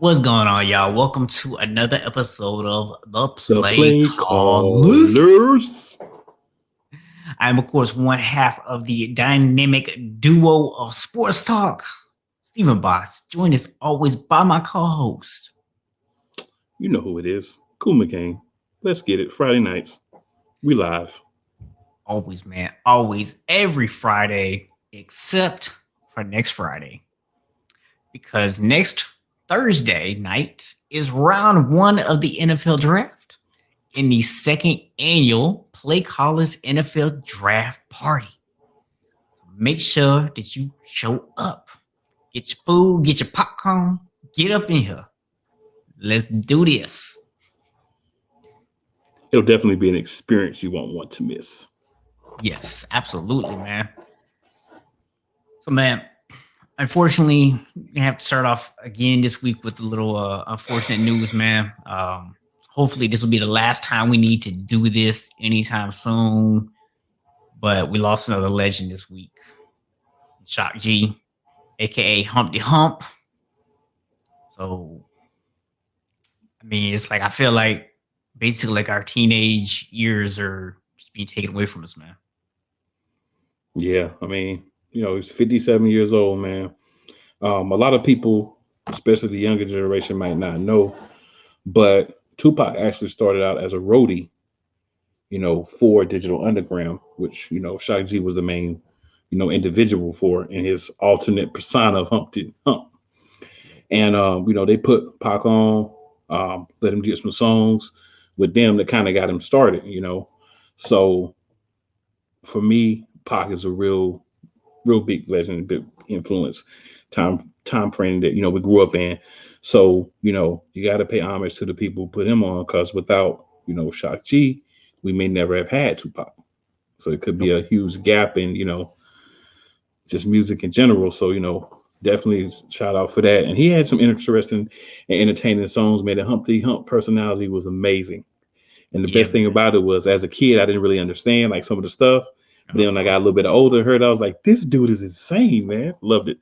What's going on, y'all? Welcome to another episode of The The Play play Callers. callers. I am, of course, one half of the dynamic duo of Sports Talk, Stephen Boss, joined as always by my co host. You know who it is. Cool McCain. Let's get it. Friday nights. We live. Always, man, always, every Friday, except for next Friday. Because next Thursday night is round one of the NFL draft in the second annual Play Callers NFL Draft Party. Make sure that you show up. Get your food, get your popcorn, get up in here. Let's do this. It'll definitely be an experience you won't want to miss. Yes, absolutely, man. So, man, unfortunately, we have to start off again this week with a little unfortunate news, man. Hopefully, this will be the last time we need to do this anytime soon. But we lost another legend this week, Shock G, aka Humpty Hump. So, I mean, it's like I feel like basically like our teenage years are just being taken away from us, man. Yeah, I mean, he's 57 years old, man. A lot of people, especially the younger generation, might not know, but Tupac actually started out as a roadie, for Digital Underground, which, Shock G was the main, individual for in his alternate persona of Humpty Hump. Yo, And they put Pac on, let him get some songs with them that kind of got him started. So for me, Pac is a real big legend, big influence time frame that we grew up in. So you got to pay homage to the people who put him on, because without Shock G, we may never have had Tupac. So it could yo, be a huge gap in just music in general. So definitely shout out for that. And he had some interesting and entertaining songs. Man, the Humpty Hump personality was amazing. And the yeah, best thing man. about it was, as a kid, I didn't really understand like some of the stuff. But then when I Uh-huh. got a little bit older and heard, I was like, this dude is insane, man. Loved it.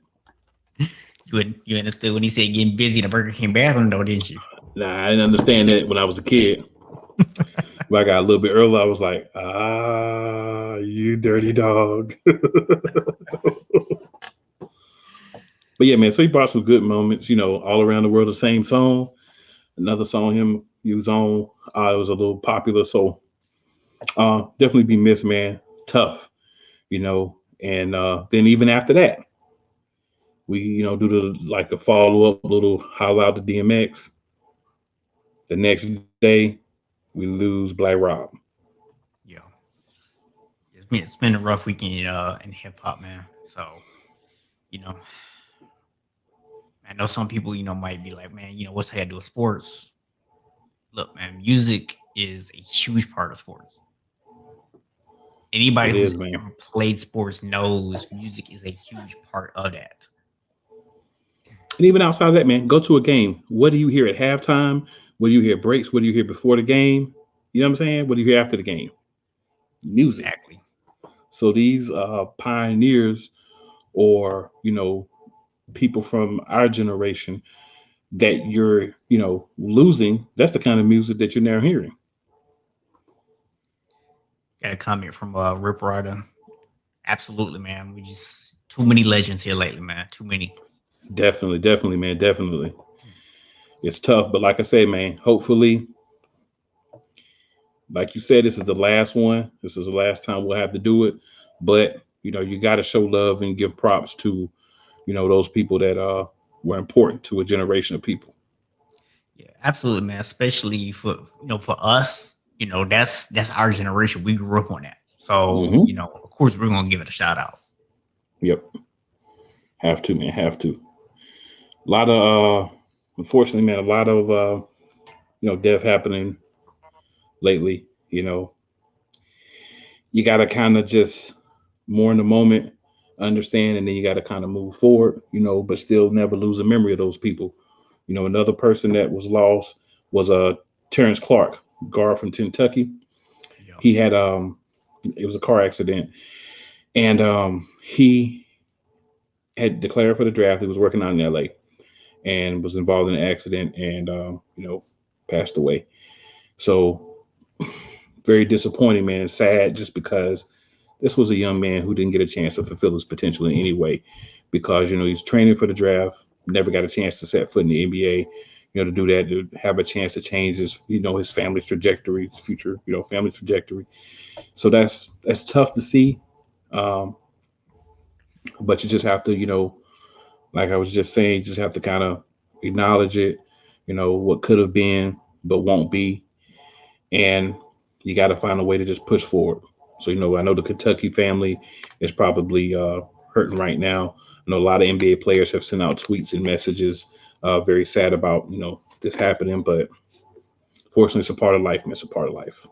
You understood when he said getting busy in the Burger King bathroom, though, didn't you? Nah, I didn't understand that when I was a kid. But I got a little bit earlier, I was like, you dirty dog. But yeah, man, so he brought some good moments, all around the world, the same song. Another song him he was on, it was a little popular. So definitely be missed, man. Tough, And then even after that, we, do the like a follow up little holla out to DMX. The next day, we lose Black Rob. Yo, it's been a rough weekend in hip hop, man. So you know, I know some people might be like, man, what's that got to do with sports? Look, man, music is a huge part of sports. Anybody It is, who's man. ever played sports knows music is a huge part of that. And even outside of that, man, go to a game. What do you hear at halftime? What do you hear at breaks? What do you hear before the game? You know what I'm saying? What do you hear after the game? Music. Exactly. So these pioneers, or people from our generation that you're losing, that's the kind of music that you're now hearing. Got a comment from Rip Rider. Absolutely, man. We just too many legends here lately, man. Too many. Definitely, man, definitely. It's tough, but like I say, man, hopefully, like you said, this is the last one. This is the last time we'll have to do it. But you got to show love and give props to those people that were important to a generation of people. Yeah, absolutely, man. Especially for for us, that's our generation. We grew up on that. So, Hmm. of course we're gonna give it a shout out. Yep, have to, man, have to. A lot of unfortunately, man, a lot of death happening lately. You got to kind of just more in the moment, understand, and then you got to kind of move forward. But still never lose a memory of those people. Another person that was lost was Terrence Clark, guard from Kentucky. Yeah. He had it was a car accident, and he had declared for the draft. He was working out in LA, and was involved in an accident and, passed away. So very disappointing, man. Sad just because this was a young man who didn't get a chance to fulfill his potential in any way because, he's training for the draft, never got a chance to set foot in the NBA, to do that, to have a chance to change his family's trajectory, his future, family trajectory. So that's tough to see. Um, but you just have to, like I was just saying, you just have to kind of acknowledge it, what could have been, but won't be. And you got to find a way to just push forward. So, I know the Kentucky family is probably hurting right now. I know a lot of NBA players have sent out tweets and messages, very sad about, this happening. But fortunately, it's a part of life, man. It's a part of life.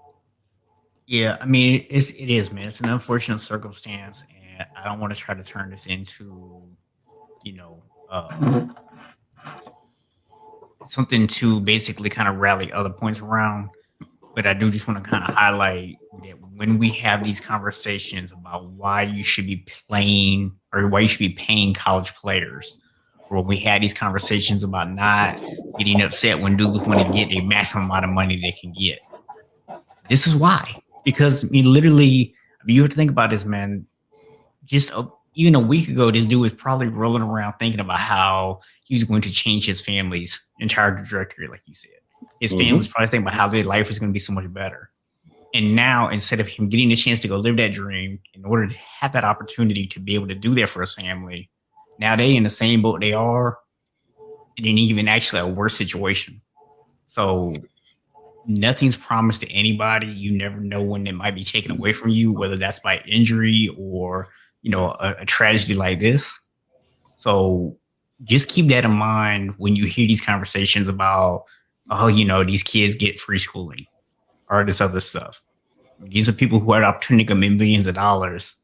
Yeah, I mean, it is, man. It's an unfortunate circumstance, and I don't want to try to turn this into, you know, something to basically kind of rally other points around. But I do just want to kind of highlight that when we have these conversations about why you should be playing or why you should be paying college players, or when we had these conversations about not getting upset when dudes want to get the maximum amount of money they can get. This is why. Because I mean, literally, you have to think about this, man. Just even a week ago, this dude was probably rolling around thinking about how he was going to change his family's entire trajectory, like you said. His family was probably thinking about how their life is going to be so much better. And now, instead of him getting a chance to go live that dream, in order to have that opportunity to be able to do that for his family, now they in the same boat they are, and then even actually a worse situation. So nothing's promised to anybody. You never know when it might be taken away from you, whether that's by injury or a tragedy like this. So just keep that in mind when you hear these conversations about, these kids get free schooling or this other stuff. These are people who had the opportunity to make millions of dollars,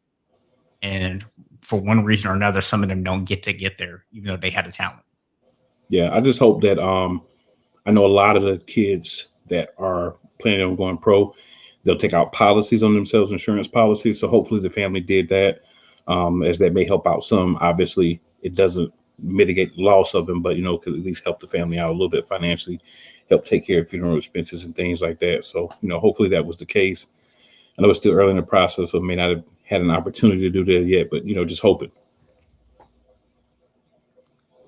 and for one reason or another, some of them don't get to get there, even though they had the talent. Yeah, I just hope that I know a lot of the kids that are planning on going pro, they'll take out policies on themselves, insurance policies. So hopefully the family did that, as that may help out some. Obviously, it doesn't mitigate the loss of them, but could at least help the family out a little bit financially, help take care of funeral expenses and things like that. So hopefully that was the case. I know it's still early in the process, so may not have had an opportunity to do that yet, but just hoping.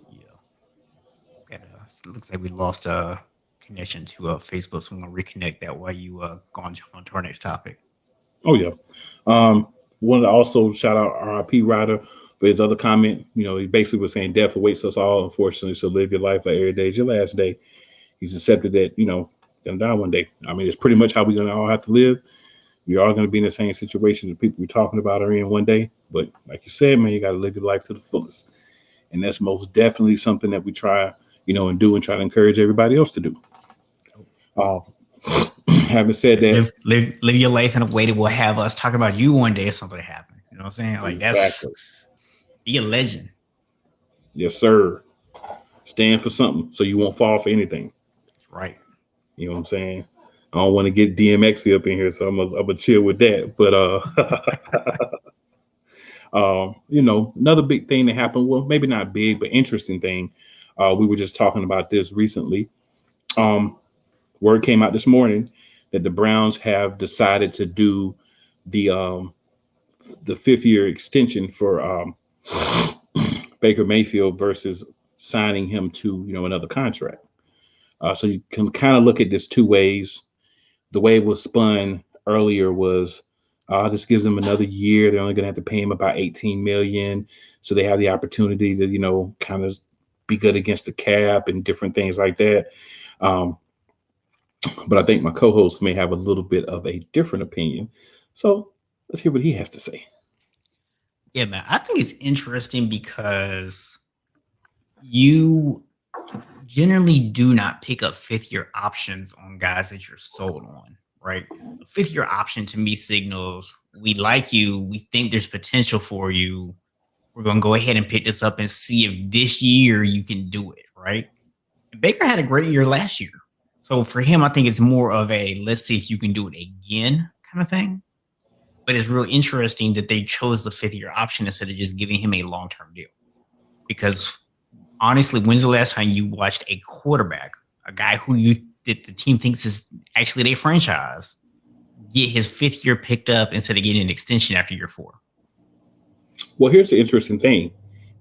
Yeah. Okay. It looks like we lost connection to Facebook, so I'm gonna reconnect that while you go on to our next topic. Oh yeah. Wanted to also shout out RIP Ryder for his other comment. He basically was saying death awaits us all, unfortunately. So live your life like every day is your last day. He's accepted that, gonna die one day. I mean, it's pretty much how we're gonna all have to live. We are gonna be in the same situation the people we're talking about are in one day. But like you said, man, you gotta live your life to the fullest. And that's most definitely something that we try, and do and try to encourage everybody else to do. Uh, Having said that, Live your life in a way that will have us talk about you one day if something happens. You know what I'm saying? Like that's exactly. be a legend. Yes, sir. Stand for something so you won't fall for anything. That's right. You know what I'm saying? I don't want to get DMX up in here, so I'm gonna chill with that. But another big thing that happened, well, maybe not big, but interesting thing. We were just talking about this recently. Word came out this morning that the Browns have decided to do the 5th-year extension for Baker Mayfield versus signing him to another contract. So you can kind of look at this two ways. The way it was spun earlier was this gives them another year. They're only going to have to pay him about $18 million, so they have the opportunity to kind of be good against the cap and different things like that. But I think my co-host may have a little bit of a different opinion. So let's hear what he has to say. Yeah, man. I think it's interesting because you generally do not pick up 5th-year options on guys that you're sold on, right? A 5th-year option to me signals we like you, we think there's potential for you. We're going to go ahead and pick this up and see if this year you can do it, right? And Baker had a great year last year. So for him, I think it's more of a let's see if you can do it again kind of thing. But it's real interesting that they chose the 5th-year option instead of just giving him a long-term deal. Because honestly, when's the last time you watched a quarterback, a guy who that the team thinks is actually their franchise, get his 5th year picked up instead of getting an extension after year 4? Well, here's the interesting thing.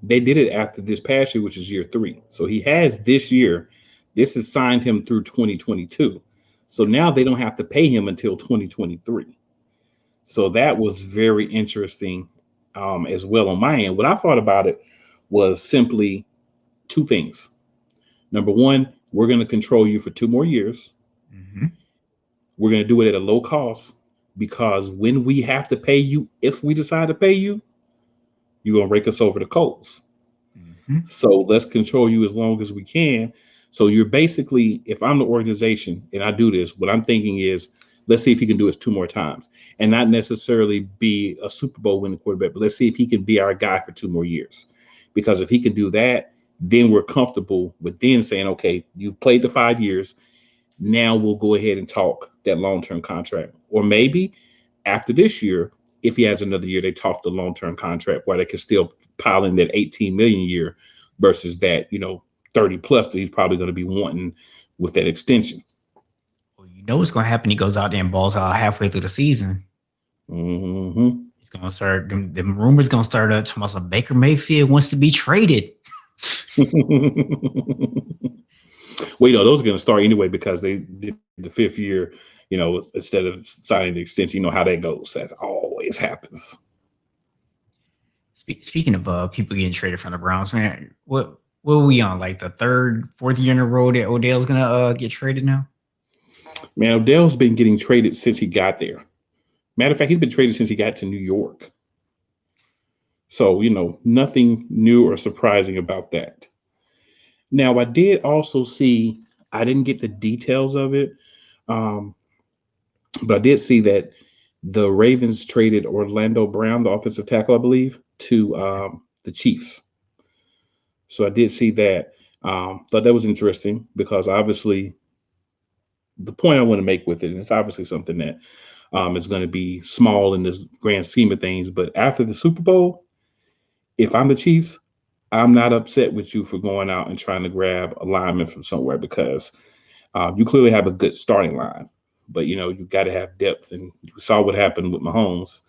They did it after this past year, which is year 3. So he has this year. This has signed him through 2022. So now they don't have to pay him until 2023. So that was very interesting as well on my end. What I thought about it was simply 2 things. Number one, we're going to control you for 2 more years. Mm-hmm. We're going to do it at a low cost because when we have to pay you, if we decide to pay you, you're going to rake us over the coals. Mm-hmm. So let's control you as long as we can. So you're basically, if I'm the organization and I do this, what I'm thinking is, let's see if he can do it 2 more times and not necessarily be a Super Bowl winning quarterback, but let's see if he can be our guy for 2 more years. Because if he can do that, then we're comfortable with then saying, okay, you've played the 5 years. Now we'll go ahead and talk that long-term contract. Or maybe after this year, if he has another year, they talk the long-term contract where they can still pile in that 18 million a year versus that, 30 plus that he's probably going to be wanting with that extension. Well, you know what's going to happen. He goes out there and balls out halfway through the season. Mm-hmm. He's going to start, them rumors going to start up. Talking about Baker Mayfield wants to be traded. Well, those are going to start anyway because they did the 5th year, instead of signing the extension. You know how that goes. That always happens. Speaking of people getting traded from the Browns, man, what are we on? Like the 3rd, 4th year in a row that Odell's going to get traded now? Man, Odell's been getting traded since he got there. Matter of fact, he's been traded since he got to New York. So, nothing new or surprising about that. Now, I did also see, I didn't get the details of it, but I did see that the Ravens traded Orlando Brown, the offensive tackle, I believe, to the Chiefs. So I did see that. Thought that was interesting because obviously the point I want to make with it, and it's obviously something that is going to be small in this grand scheme of things, but after the Super Bowl, if I'm the Chiefs, I'm not upset with you for going out and trying to grab a lineman from somewhere because you clearly have a good starting line, but you've got to have depth. And you saw what happened with Mahomes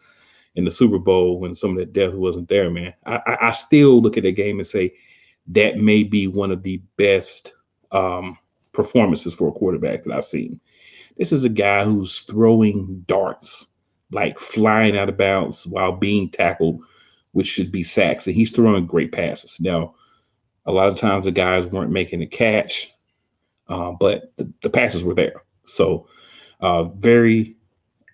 in the Super Bowl when some of that depth wasn't there, man. I still look at that game and say that may be one of the best performances for a quarterback that I've seen. This is a guy who's throwing darts, like flying out of bounds while being tackled, which should be sacks. And he's throwing great passes. Now, a lot of times the guys weren't making the catch, but the passes were there. So very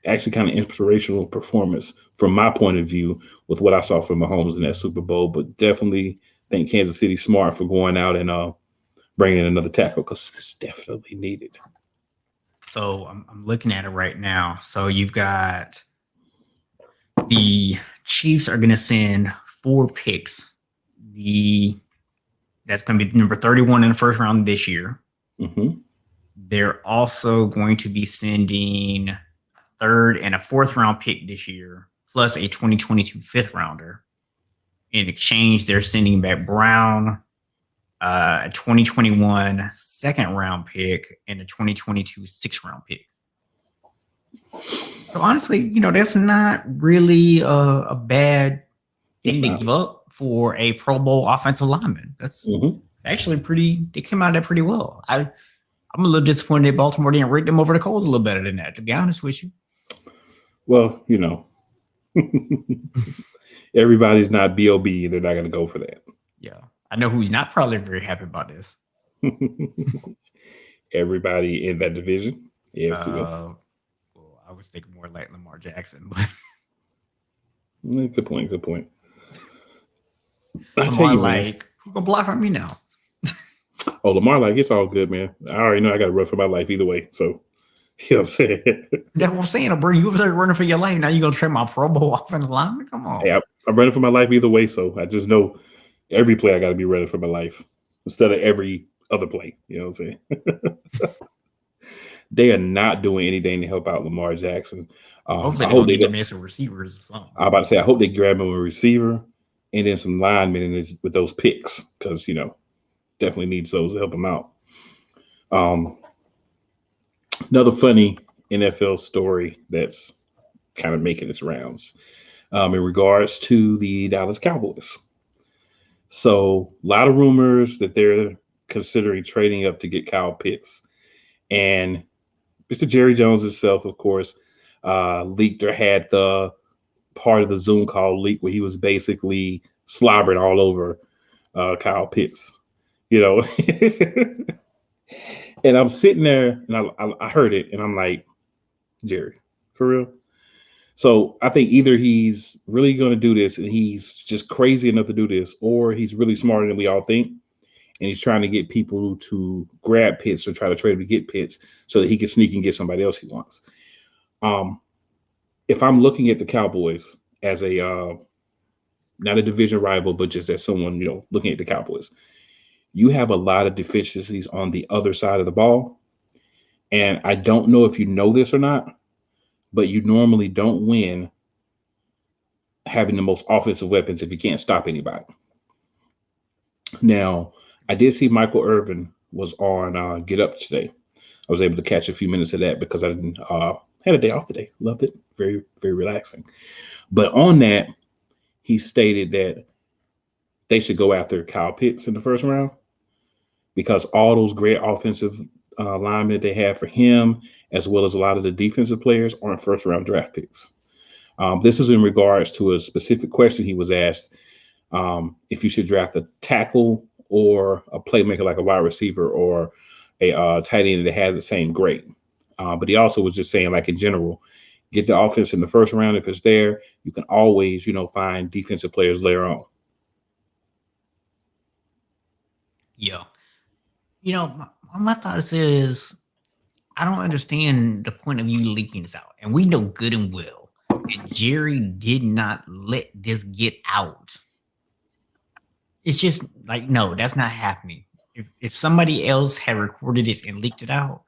actually kind of inspirational performance from my point of view with what I saw from Mahomes in that Super Bowl. But definitely think Kansas City smart for going out and bringing in another tackle because it's definitely needed. So I'm looking at it right now. So you've got the Chiefs are going to send 4 picks. That's going to be number 31 in the first round this year. Mm-hmm. They're also going to be sending a 3rd and a 4th round pick this year, plus a 2022 5th rounder. In exchange, they're sending back Brown, a 2021 2nd round pick, and a 2022 6th round pick. So honestly, that's not really a bad thing to give up for a Pro Bowl offensive lineman. That's actually they came out of that pretty well. I'm a little disappointed that Baltimore didn't rake them over the coals a little better than that, to be honest with you. Well, everybody's not B.O.B. They're not going to go for that. Yeah. I know who's not probably very happy about this. Everybody in that division. Yes. Well, I was thinking more like Lamar Jackson. But Good point. Lamar, who gonna block from me now? Oh, Lamar, it's all good, man. I already know I got to run for my life either way. So, you know what I'm saying? That's what I'm saying, bro. You were running for your life. Now you're going to trade my Pro Bowl offensive lineman? Come on. Hey, I'm running for my life either way. So I just know every play I got to be running for my life instead of every other play. You know what I'm saying? They are not doing anything to help out Lamar Jackson. Hopefully I hope they get some receivers or something. I'm about to say, I hope they grab him a receiver and then some linemen with those picks because, definitely needs those to help him out. Um, Another funny NFL story that's kind of making its rounds in regards to the Dallas Cowboys. So, a lot of rumors that they're considering trading up to get Kyle Pitts. And Mr. Jerry Jones himself, of course, leaked or had the part of the Zoom call leak where he was basically slobbering all over Kyle Pitts, you know. And I'm sitting there and I heard it and I'm like, Jerry, for real? So I think either he's really going to do this and he's just crazy enough to do this, or he's really smarter than we all think. And he's trying to get people to grab Pitts or try to trade him to get Pitts so that he can sneak and get somebody else he wants. If I'm looking at the Cowboys as a not a division rival, but just as someone, looking at the Cowboys, you have a lot of deficiencies on the other side of the ball. And I don't know if you know this or not, but you normally don't win having the most offensive weapons if you can't stop anybody. Now, I did see Michael Irvin was on Get Up today. I was able to catch a few minutes of that because I didn't had a day off today. Loved it. Very, very relaxing. But on that, he stated that they should go after Kyle Pitts in the first round because all those great offensive linemen they have for him, as well as a lot of the defensive players, aren't first round draft picks. This is in regards to a specific question he was asked if you should draft a tackle or a playmaker like a wide receiver or a tight end that has the same grade. But he also was just saying, like in general, get the offense in the first round. If it's there, you can always, find defensive players later on. Yeah. My thoughts is I don't understand the point of you leaking this out. And we know good and well that Jerry did not let this get out. It's just like, no, that's not happening. If somebody else had recorded this and leaked it out,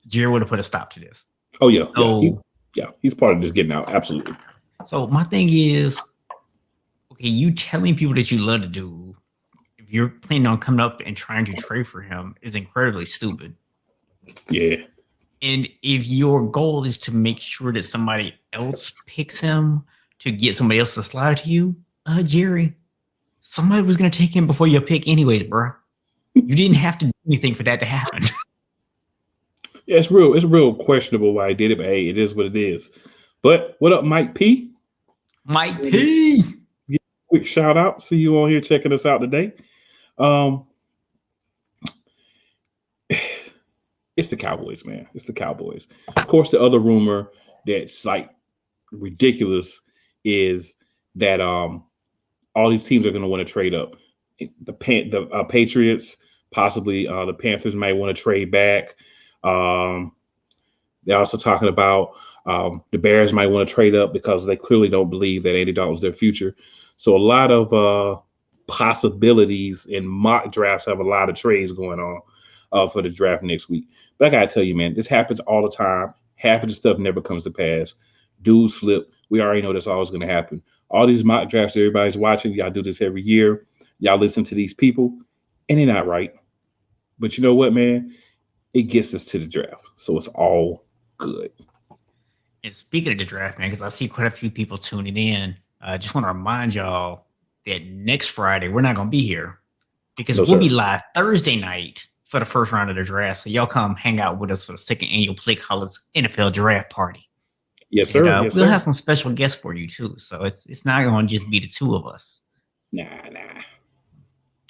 Jerry would have put a stop to this. Oh, yeah. He's part of this getting out. Absolutely. So my thing is, okay, you telling people that you love the dude, if you're planning on coming up and trying to trade for him, is incredibly stupid. Yeah. And if your goal is to make sure that somebody else picks him to get somebody else to slide to you, Jerry, somebody was going to take him before your pick anyways, bro. You didn't have to do anything for that to happen. Yeah, it's real questionable why he did it, but hey, it is what it is. But what up, Mike P? Mike P. Quick shout out. See you on here checking us out today. It's the Cowboys, man. It's the Cowboys. Of course, the other rumor that's like ridiculous is that all these teams are going to want to trade up. The Patriots, possibly the Panthers might want to trade back. They're also talking about the Bears might want to trade up because they clearly don't believe that Andy Dalton's their future. So a lot of possibilities in mock drafts have a lot of trades going on for the draft next week. But I got to tell you, man, this happens all the time. Half of the stuff never comes to pass. Dudes slip. We already know that's always going to happen. All these mock drafts everybody's watching, y'all do this every year. Y'all listen to these people, and they're not right. But you know what, man? It gets us to the draft. So it's all good. And speaking of the draft, man, because I see quite a few people tuning in, I just want to remind y'all that next Friday, we're not going to be here because we'll be live Thursday night for the first round of the draft. So y'all come hang out with us for the second annual Play Callers NFL Draft Party. Yes, sir. And, we'll have some special guests for you, too. So it's not going to just be the two of us. Nah.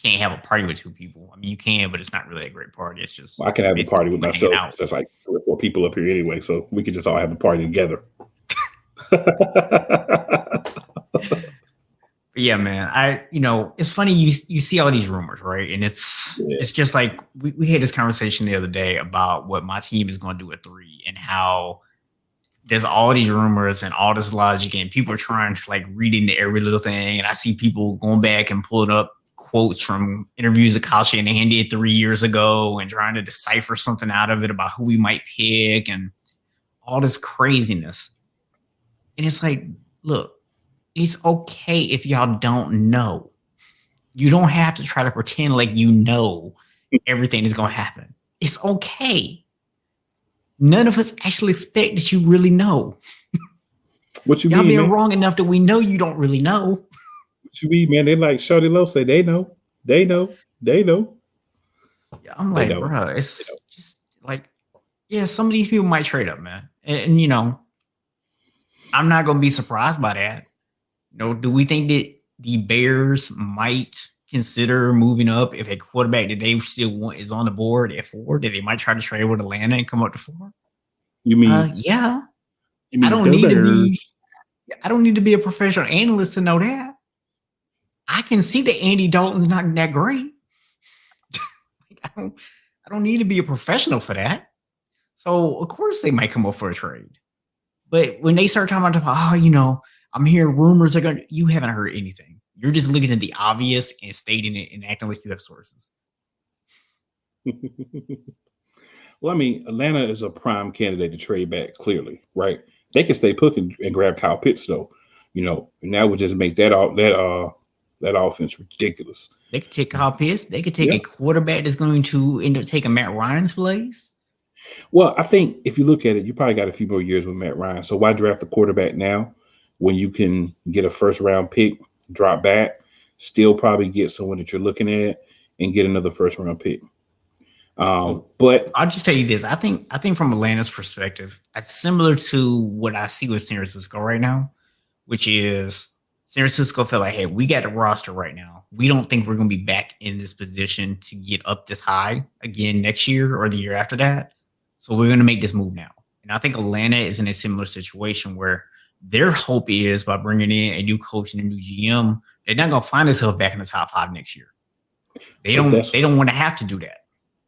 Can't have a party with two people. I mean, you can, but it's not really a great party. It's just I can have a party with myself. There's like 3 or 4 people up here anyway, so we could just all have a party together. Yeah, man. It's funny you see all these rumors, right? And it's just like we had this conversation the other day about what my team is going to do at 3 and how there's all these rumors and all this logic and people are trying to like read into every little thing. And I see people going back and pulling up quotes from interviews that Kyle Shanahan did 3 years ago and trying to decipher something out of it about who we might pick and all this craziness. And it's like, look, it's okay if y'all don't know. You don't have to try to pretend like you know everything is going to happen. It's okay. None of us actually expect that you really know. What you Y'all mean, being man? wrong enough that we know you don't really know. What you mean, man? They like Shorty Low say they know, they know, they know, Yeah, I'm they like, don't. bro, They it's don't. just like, yeah, some of these people might trade up, man. And you know, I'm not gonna be surprised by that. Do we think that the Bears might consider moving up if a quarterback that they still want is on the board at 4, that they might try to trade with Atlanta and come up to 4? You mean Yeah. you I mean don't the need to be Bears? I don't need to be a professional analyst to know that. I can see that Andy Dalton's not that great. Like, I don't need to be a professional for that. So of course they might come up for a trade. But when they start talking about, I'm hearing rumors are going, you haven't heard anything. You're just looking at the obvious and stating it and acting like you have sources. Well, I mean, Atlanta is a prime candidate to trade back. Clearly, right? They can stay put and grab Kyle Pitts, though. And that would just make that offense ridiculous. They could take Kyle Pitts. They could take Yeah. a quarterback that's going to end up taking Matt Ryan's place. Well, I think if you look at it, you probably got a few more years with Matt Ryan. So why draft a quarterback now when you can get a first round pick, drop back, still probably get someone that you're looking at, and get another first round pick. So But I'll just tell you this. I think from Atlanta's perspective, it's similar to what I see with San Francisco right now, which is San Francisco felt like, hey, we got a roster right now. We don't think we're going to be back in this position to get up this high again next year or the year after that. So we're going to make this move now. And I think Atlanta is in a similar situation where their hope is by bringing in a new coach and a new GM, they're not going to find themselves back in the top 5 next year. They but don't. that's They don't want to have to do that.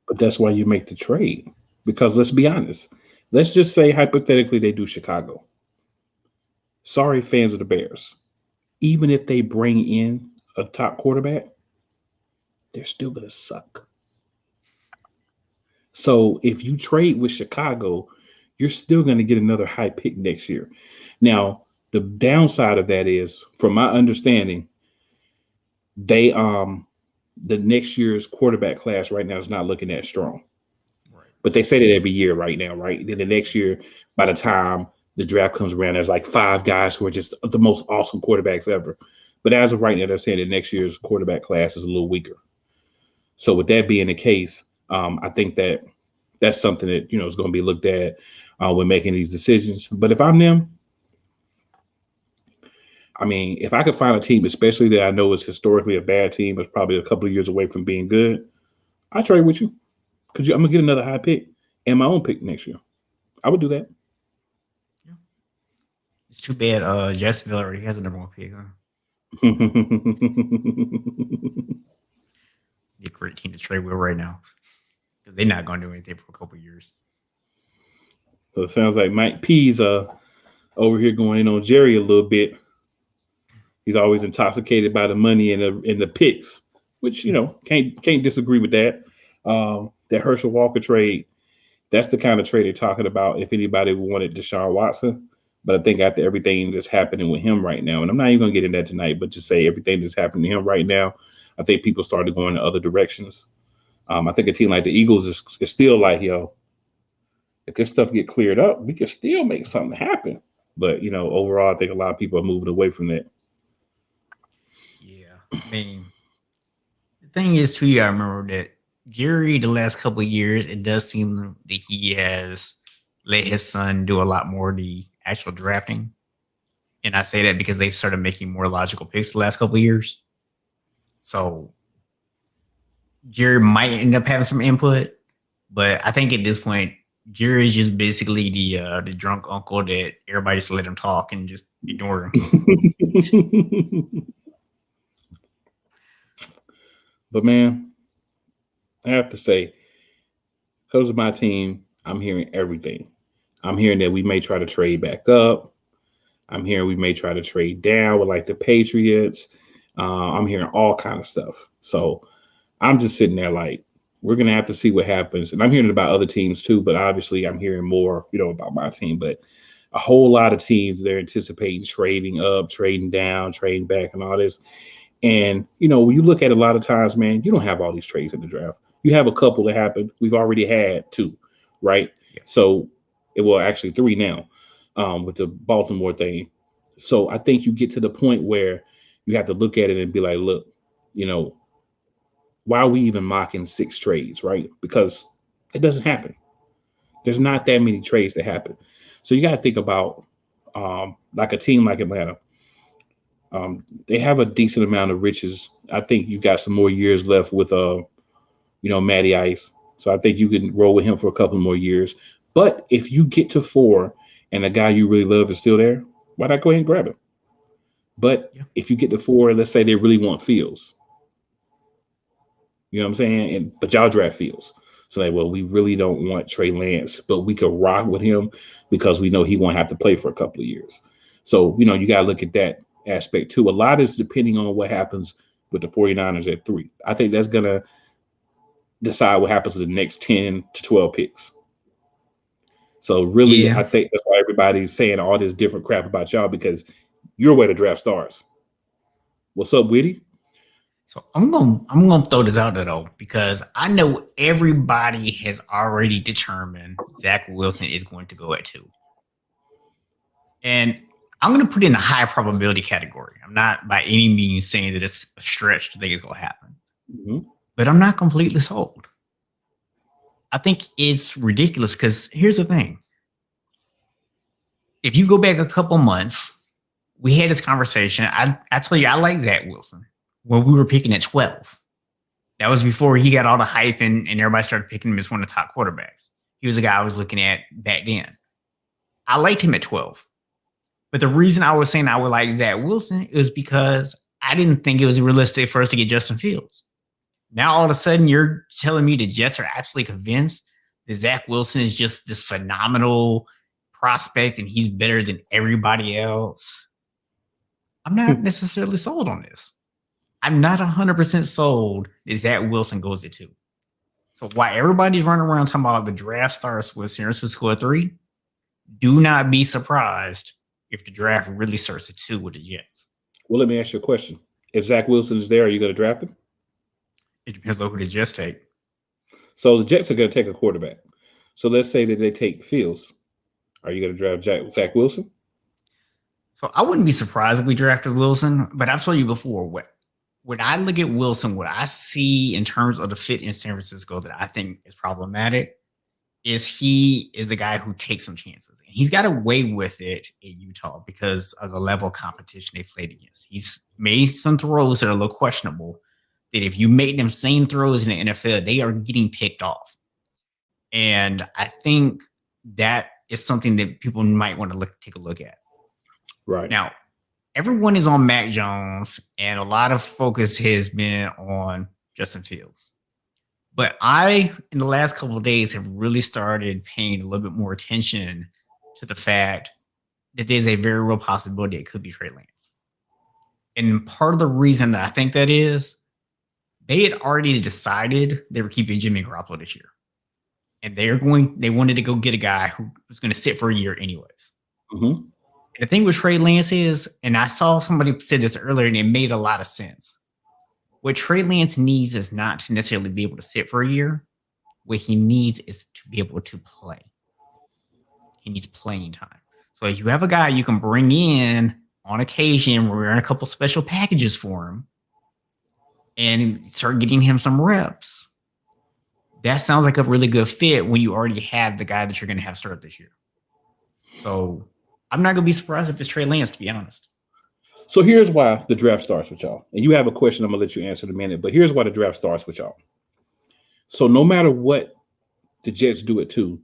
but that's why you make the trade. Because let's be honest. Let's just say hypothetically they do Chicago. Sorry, fans of the Bears. Even if they bring in a top quarterback, they're still gonna suck. So if you trade with Chicago, you're still going to get another high pick next year. Now, the downside of that is, from my understanding, they the next year's quarterback class right now is not looking that strong. Right. But they say that every year right now, right? Then the next year, by the time the draft comes around, there's like 5 guys who are just the most awesome quarterbacks ever. But as of right now, they're saying that next year's quarterback class is a little weaker. So with that being the case, I think that that's something that is going to be looked at when making these decisions. But if I'm them, I mean, if I could find a team, especially that I know is historically a bad team, is probably a couple of years away from being good, I trade with you because I'm gonna get another high pick and my own pick next year. I would do that. Yeah. It's too bad. Jacksonville already has a number 1 pick. Huh? Be a great team to trade with right now because they're not going to do anything for a couple of years. So it sounds like Mike P's over here going in on Jerry a little bit. He's always intoxicated by the money and the picks, which can't disagree with that. That Herschel Walker trade, that's the kind of trade they're talking about if anybody wanted Deshaun Watson. But I think after everything that's happening with him right now, and I'm not even gonna get into that tonight, but just say everything that's happening to him right now, I think people started going in other directions. I think a team like the Eagles is still like, if this stuff get cleared up, we can still make something happen. But overall, I think a lot of people are moving away from that. Yeah. I mean, the thing is, too, I remember that Jerry, the last couple of years, it does seem that he has let his son do a lot more of the actual drafting. And I say that because they've started making more logical picks the last couple of years. So Jerry might end up having some input, but I think at this point, Jerry is just basically the drunk uncle that everybody just let him talk and just ignore him. But man, I have to say, because of my team, I'm hearing everything. I'm hearing that we may try to trade back up. I'm hearing we may try to trade down with like the Patriots. I'm hearing all kind of stuff. So I'm just sitting there like, we're gonna have to see what happens. And I'm hearing about other teams too, but obviously I'm hearing more, about my team. But a whole lot of teams they're anticipating trading up, trading down, trading back, and all this. And when you look at a lot of times, man, you don't have all these trades in the draft. You have a couple that happen. We've already had two, right? Yeah. So it will actually three now, with the Baltimore thing. So I think you get to the point where you have to look at it and be like, look, why are we even mocking six trades, right? Because it doesn't happen. There's not that many trades that happen. So you got to think about like a team like Atlanta. They have a decent amount of riches. I think you got some more years left with Matty Ice. So I think you can roll with him for a couple more years. But if you get to 4 and a guy you really love is still there, why not go ahead and grab him? But if you get to 4, let's say they really want Fields. You know what I'm saying? But y'all draft Fields. So well, we really don't want Trey Lance, but we could rock with him because we know he won't have to play for a couple of years. So, you got to look at that aspect too. A lot is depending on what happens with the 49ers at 3. I think that's going to decide what happens with the next 10 to 12 picks. So really, I think that's why everybody's saying all this different crap about y'all, because you're where the draft starts. What's up, Witty? So I'm gonna throw this out there though, because I know everybody has already determined Zach Wilson is going to go at 2. And I'm going to put it in a high probability category. I'm not by any means saying that it's a stretch to think it's going to happen. Mm-hmm. But I'm not completely sold. I think it's ridiculous because here's the thing. If you go back a couple months, we had this conversation. I tell you, I like Zach Wilson when we were picking at 12. That was before he got all the hype and everybody started picking him as one of the top quarterbacks. He was the guy I was looking at back then. I liked him at 12. But the reason I was saying I would like Zach Wilson is because I didn't think it was realistic for us to get Justin Fields. Now, all of a sudden, you're telling me the Jets are absolutely convinced that Zach Wilson is just this phenomenal prospect and he's better than everybody else. I'm not necessarily sold on this. I'm not 100% sold that Zach Wilson goes at 2. So while everybody's running around talking about the draft starts with San Francisco at 3, do not be surprised if the draft really starts at 2 with the Jets. Well, let me ask you a question. If Zach Wilson is there, are you going to draft him? It depends on who the Jets take. So the Jets are going to take a quarterback. So let's say that they take Fields. Are you going to draft Zach Wilson? So I wouldn't be surprised if we drafted Wilson, but I've told you before, when I look at Wilson, what I see in terms of the fit in San Francisco that I think is problematic is he is a guy who takes some chances. And he's got away with it in Utah because of the level of competition they played against. He's made some throws that are a little questionable, that if you make them same throws in the NFL, they are getting picked off. And I think that is something that people might want to take a look at. Right. Now, everyone is on Mac Jones, and a lot of focus has been on Justin Fields. But I, in the last couple of days, have really started paying a little bit more attention to the fact that there's a very real possibility it could be Trey Lance. And part of the reason that I think that is, they had already decided they were keeping Jimmy Garoppolo this year. And they wanted to go get a guy who was going to sit for a year anyways. Mm-hmm. The thing with Trey Lance is, and I saw somebody said this earlier and it made a lot of sense. What Trey Lance needs is not to necessarily be able to sit for a year. What he needs is to be able to play. He needs playing time. So if you have a guy you can bring in on occasion, we're in a couple special packages for him and start getting him some reps, that sounds like a really good fit when you already have the guy that you're going to have start this year. So I'm not going to be surprised if it's Trey Lance, to be honest. So here's why the draft starts with y'all. And you have a question I'm going to let you answer in a minute, but here's why the draft starts with y'all. So no matter what the Jets do it to,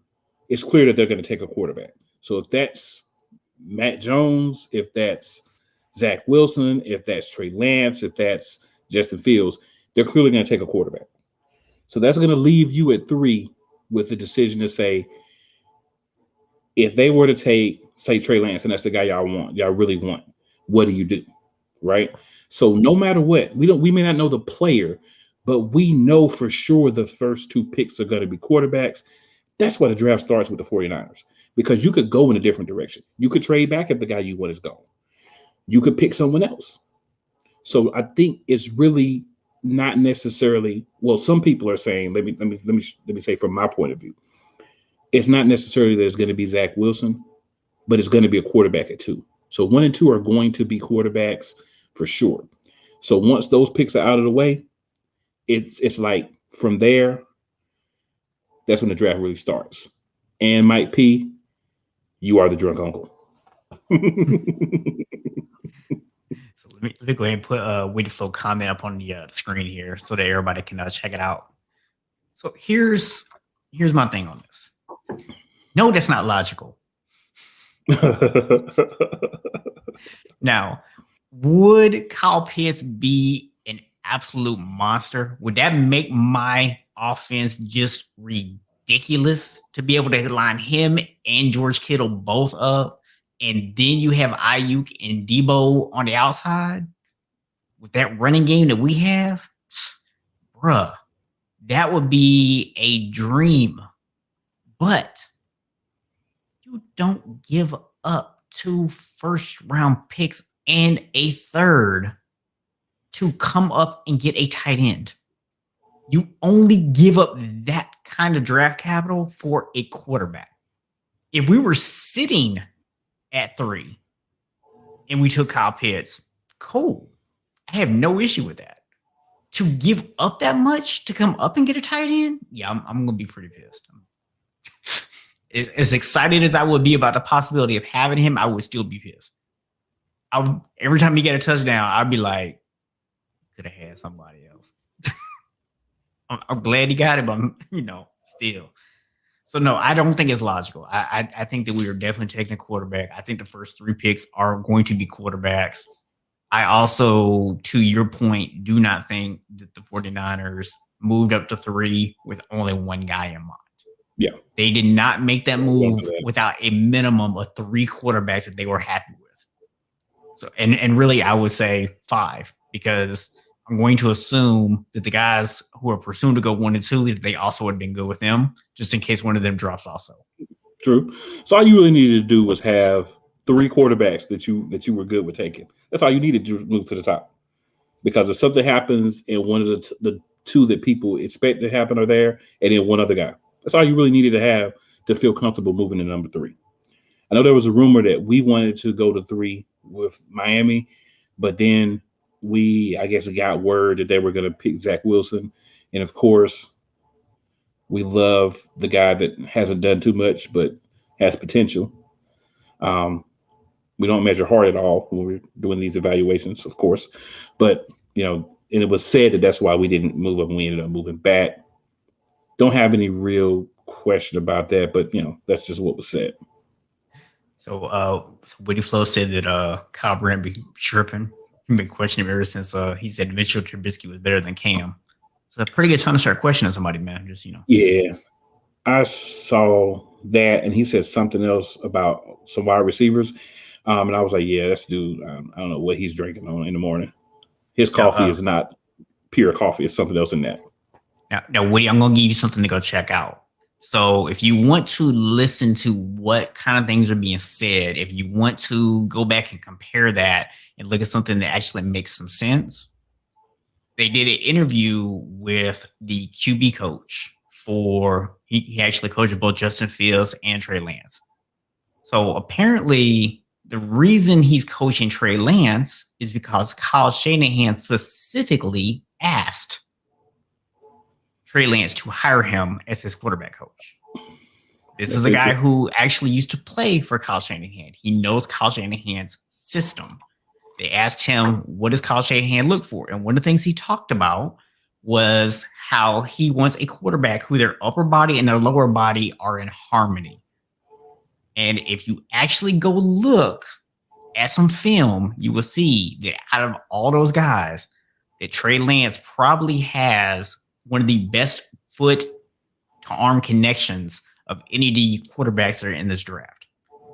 it's clear that they're going to take a quarterback. So if that's Matt Jones, if that's Zach Wilson, if that's Trey Lance, if that's Justin Fields, they're clearly going to take a quarterback. So that's going to leave you at 3 with the decision to say, if they were to take, say, Trey Lance, and that's the guy y'all really want, what do you do? Right? So no matter what, we may not know the player, but we know for sure the first 2 picks are going to be quarterbacks. That's why the draft starts with the 49ers, because you could go in a different direction. You could trade back if the guy you want is gone. You could pick someone else. So I think it's really not necessarily, well, some people are saying, let me say from my point of view, it's not necessarily that it's going to be Zach Wilson, but it's going to be a quarterback at 2. So 1 and 2 are going to be quarterbacks for sure. So once those picks are out of the way, it's like from there, that's when the draft really starts. And Mike P, you are the drunk uncle. So let me go ahead and put Windy Flow comment up on the screen here so that everybody can check it out. So here's my thing on this. No, that's not logical. Now, would Kyle Pitts be an absolute monster? Would that make my offense just ridiculous to be able to line him and George Kittle both up? And then you have Ayuk and Debo on the outside with that running game that we have? Bruh, that would be a dream. But you don't give up 2 first-round picks and a third to come up and get a tight end. You only give up that kind of draft capital for a quarterback. If we were sitting at 3 and we took Kyle Pitts, cool. I have no issue with that. To give up that much to come up and get a tight end, yeah, I'm going to be pretty pissed. As excited as I would be about the possibility of having him, I would still be pissed. Every time he get a touchdown, I'd be like, could have had somebody else. I'm glad he got it, but still. So no, I don't think it's logical. I think that we are definitely taking a quarterback. I think the first 3 picks are going to be quarterbacks. I also, to your point, do not think that the 49ers moved up to 3 with only one guy in mind. Yeah. They did not make that move without a minimum of 3 quarterbacks that they were happy with. So, and really, I would say 5, because I'm going to assume that the guys who are pursuing to go 1 and 2, they also would have been good with them, just in case one of them drops also. True. So all you really needed to do was have 3 quarterbacks that you were good with taking. That's all you needed to move to the top. Because if something happens and one of the 2 that people expect to happen are there, and then one other guy. That's all you really needed to have to feel comfortable moving to number 3. I know there was a rumor that we wanted to go to 3 with Miami, but then I guess, got word that they were going to pick Zach Wilson. And of course, we love the guy that hasn't done too much, but has potential. We don't measure hard at all when we're doing these evaluations, of course. But, and it was said that that's why we didn't move up and we ended up moving back. Don't have any real question about that, but, that's just what was said. So Woody Flow said that Kyle Brandt be tripping. He's been questioning him ever since he said Mitchell Trubisky was better than Cam. It's a pretty good time to start questioning somebody, man. Just, Yeah. I saw that, and he said something else about some wide receivers. And I was like, yeah, that's dude. I don't know what he's drinking on in the morning. His coffee is not pure coffee. It's something else in that. Now, Woody, I'm going to give you something to go check out. So if you want to listen to what kind of things are being said, if you want to go back and compare that and look at something that actually makes some sense, they did an interview with the QB coach he actually coached both Justin Fields and Trey Lance. So apparently the reason he's coaching Trey Lance is because Kyle Shanahan specifically asked Trey Lance to hire him as his quarterback coach. This is a guy who actually used to play for Kyle Shanahan. He knows Kyle Shanahan's system. They asked him, what does Kyle Shanahan look for? And one of the things he talked about was how he wants a quarterback who their upper body and their lower body are in harmony. And if you actually go look at some film, you will see that out of all those guys, that Trey Lance probably has one of the best foot to arm connections of any of the quarterbacks that are in this draft.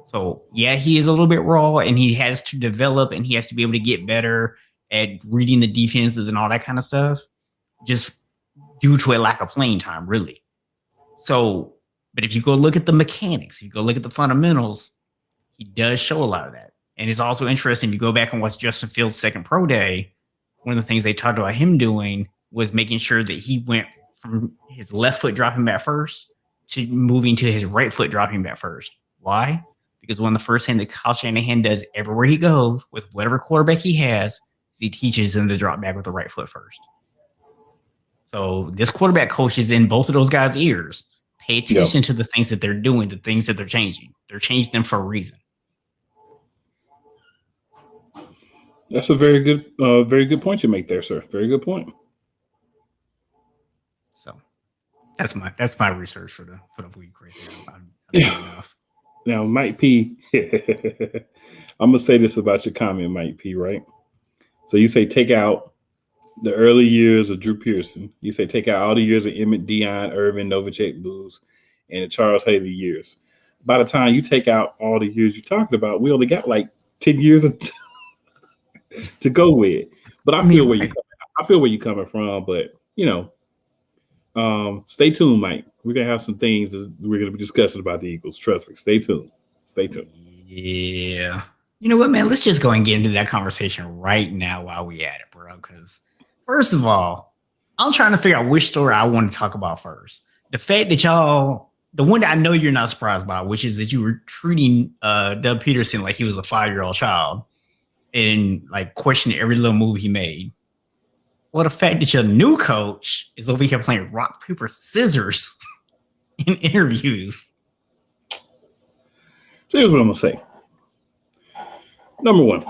So yeah, he is a little bit raw and he has to develop and he has to be able to get better at reading the defenses and all that kind of stuff, just due to a lack of playing time, really. So, but if you go look at the mechanics, you go look at the fundamentals, he does show a lot of that. And it's also interesting, if you go back and watch Justin Fields' second pro day, one of the things they talked about him doing was making sure that he went from his left foot dropping back first to moving to his right foot dropping back first. Why? Because one of the first things that Kyle Shanahan does everywhere he goes with whatever quarterback he has is he teaches him to drop back with the right foot first. So this quarterback coach is in both of those guys' ears. Pay attention to the things that they're doing, the things that they're changing. They're changing them for a reason. That's a very good point you make there, sir. Very good point. So that's my research for the week right there. Now, Mike P, I'm gonna say this about your comment, Mike P. Right? So you say take out the early years of Drew Pearson. You say take out all the years of Emmett, Dion, Irvin, Novacek, Booz, and the Charles Haley years. By the time you take out all the years you're talking about, we only got like 10 years to go with. But I feel where you're coming from. But stay tuned, Mike. We're gonna have some things that we're gonna be discussing about the Eagles. Trust me. Stay tuned. Yeah. You know what, man? Let's just go and get into that conversation right now while we at it, bro. Because first of all, I'm trying to figure out which story I want to talk about first. The fact that the one that I know you're not surprised by, which is that you were treating Doug Peterson like he was a 5-year-old child and like questioning every little move he made. Well, the fact that your new coach is over here playing rock, paper, scissors in interviews. So here's what I'm going to say. Number one,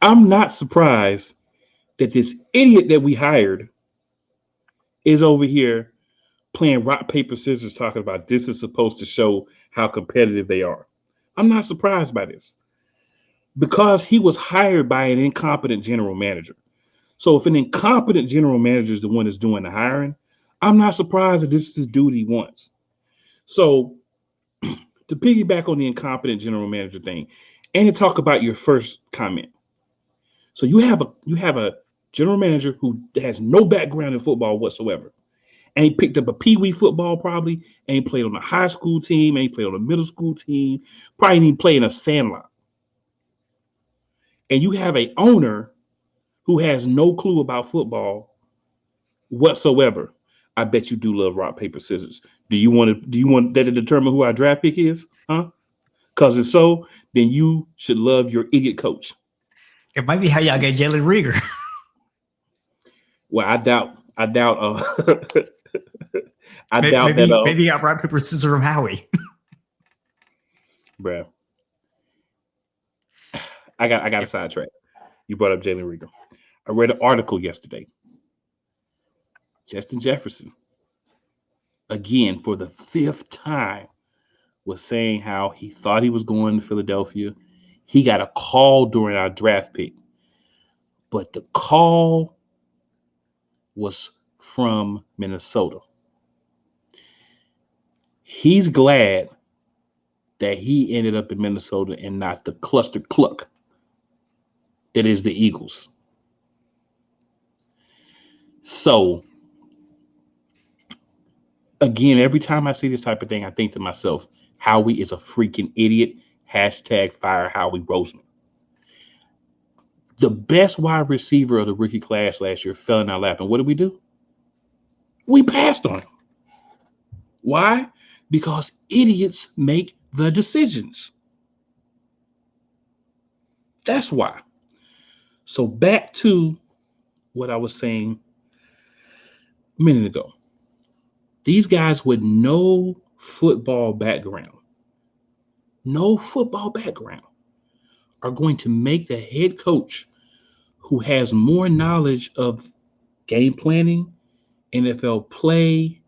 I'm not surprised that this idiot that we hired is over here playing rock, paper, scissors, talking about this is supposed to show how competitive they are. I'm not surprised by this because he was hired by an incompetent general manager. So if an incompetent general manager is the one that's doing the hiring, I'm not surprised that this is the dude he wants. So to piggyback on the incompetent general manager thing and to talk about your first comment. So you have a general manager who has no background in football whatsoever. And he picked up a peewee football probably, and he played on a high school team, and he played on a middle school team, probably didn't play in a sandlot. And you have an owner who has no clue about football whatsoever. I bet you do love rock, paper, scissors. Do you want that to determine who our draft pick is? Huh? Because if so, then you should love your idiot coach. It might be how y'all get Jalen Reagor. Well, I doubt. I doubt maybe, that. Maybe you got rock, paper, scissors from Howie. Bruh. I got a sidetrack. You brought up Jalen Reagor. I read an article yesterday. Justin Jefferson, again, for the 5th time, was saying how he thought he was going to Philadelphia. He got a call during our draft pick. But the call was from Minnesota. He's glad that he ended up in Minnesota and not the cluster cluck that is the Eagles. So, again, every time I see this type of thing, I think to myself, Howie is a freaking idiot. #fire Howie Roseman. The best wide receiver of the rookie class last year fell in our lap. And what did we do? We passed on him. Why? Because idiots make the decisions. That's why. So back to what I was saying a minute ago. These guys with no football background are going to make the head coach who has more knowledge of game planning, NFL play,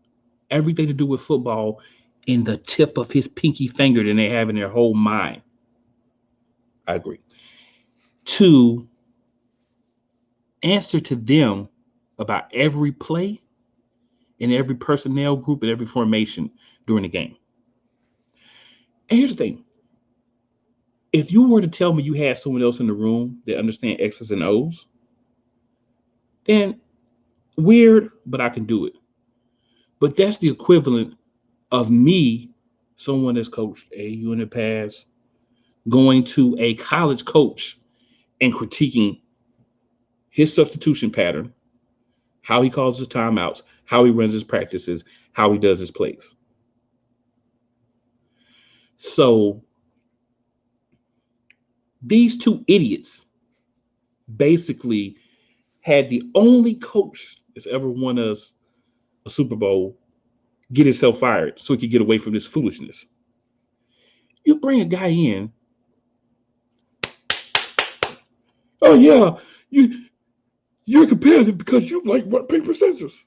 everything to do with football in the tip of his pinky finger than they have in their whole mind. I agree. To answer to them about every play in every personnel group and every formation during the game. And here's the thing. If you were to tell me you had someone else in the room that understands X's and O's, then weird, but I can do it. But that's the equivalent of me, someone that's coached AU in the past, going to a college coach and critiquing his substitution pattern, how he calls his timeouts, how he runs his practices, how he does his plays. So these two idiots basically had the only coach that's ever won us a Super Bowl get himself fired so he could get away from this foolishness. You bring a guy in, oh yeah, you're competitive because you like rock, paper, scissors.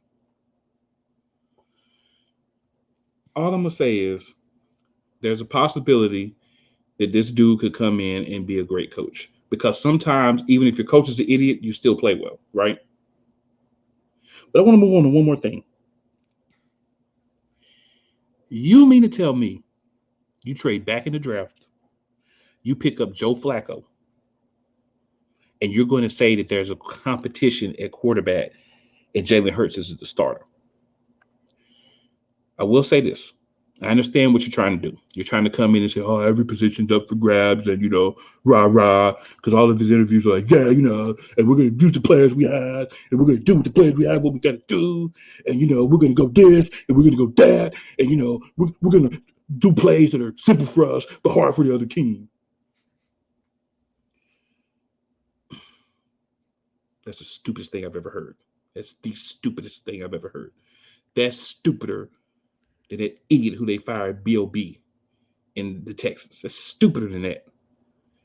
All I'm gonna say is there's a possibility that this dude could come in and be a great coach. Because sometimes, even if your coach is an idiot, you still play well, right? But I want to move on to one more thing. You mean to tell me you trade back in the draft, you pick up Joe Flacco, and you're going to say that there's a competition at quarterback and Jalen Hurts is the starter? I will say this. I understand what you're trying to do. You're trying to come in and say, oh, every position's up for grabs and, rah, rah, because all of his interviews are like, yeah, and we're going to use the players we have and we're going to do with the players we have what we got to do. And, we're going to go this and we're going to go that. And, we're going to do plays that are simple for us but hard for the other team. That's the stupidest thing I've ever heard. That's the stupidest thing I've ever heard. That's stupider than that idiot who they fired, B.O.B. in the Texans. That's stupider than that.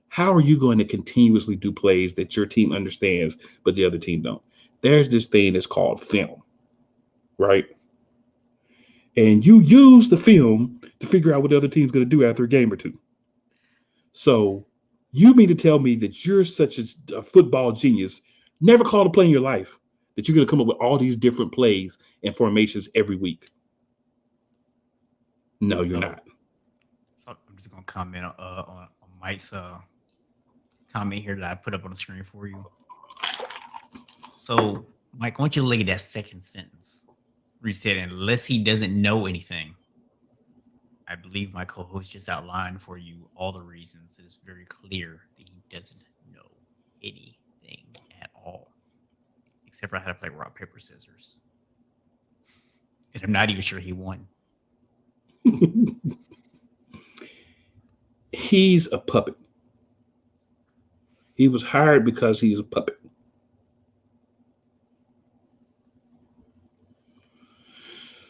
How are you going to continuously do plays that your team understands, but the other team don't? There's this thing that's called film, right? And you use the film to figure out what the other team's going to do after a game or two. So you mean to tell me that you're such a football genius, never called a play in your life, that you're going to come up with all these different plays and formations every week? No, you're not. So I'm just gonna comment on Mike's comment here that I put up on the screen for you. So, Mike, I want you to look at that second sentence where you said, unless he doesn't know anything. I believe my co-host just outlined for you all the reasons that it's very clear that he doesn't know anything at all, except for how to play rock, paper, scissors. And I'm not even sure he won. He's a puppet. He was hired because he's a puppet.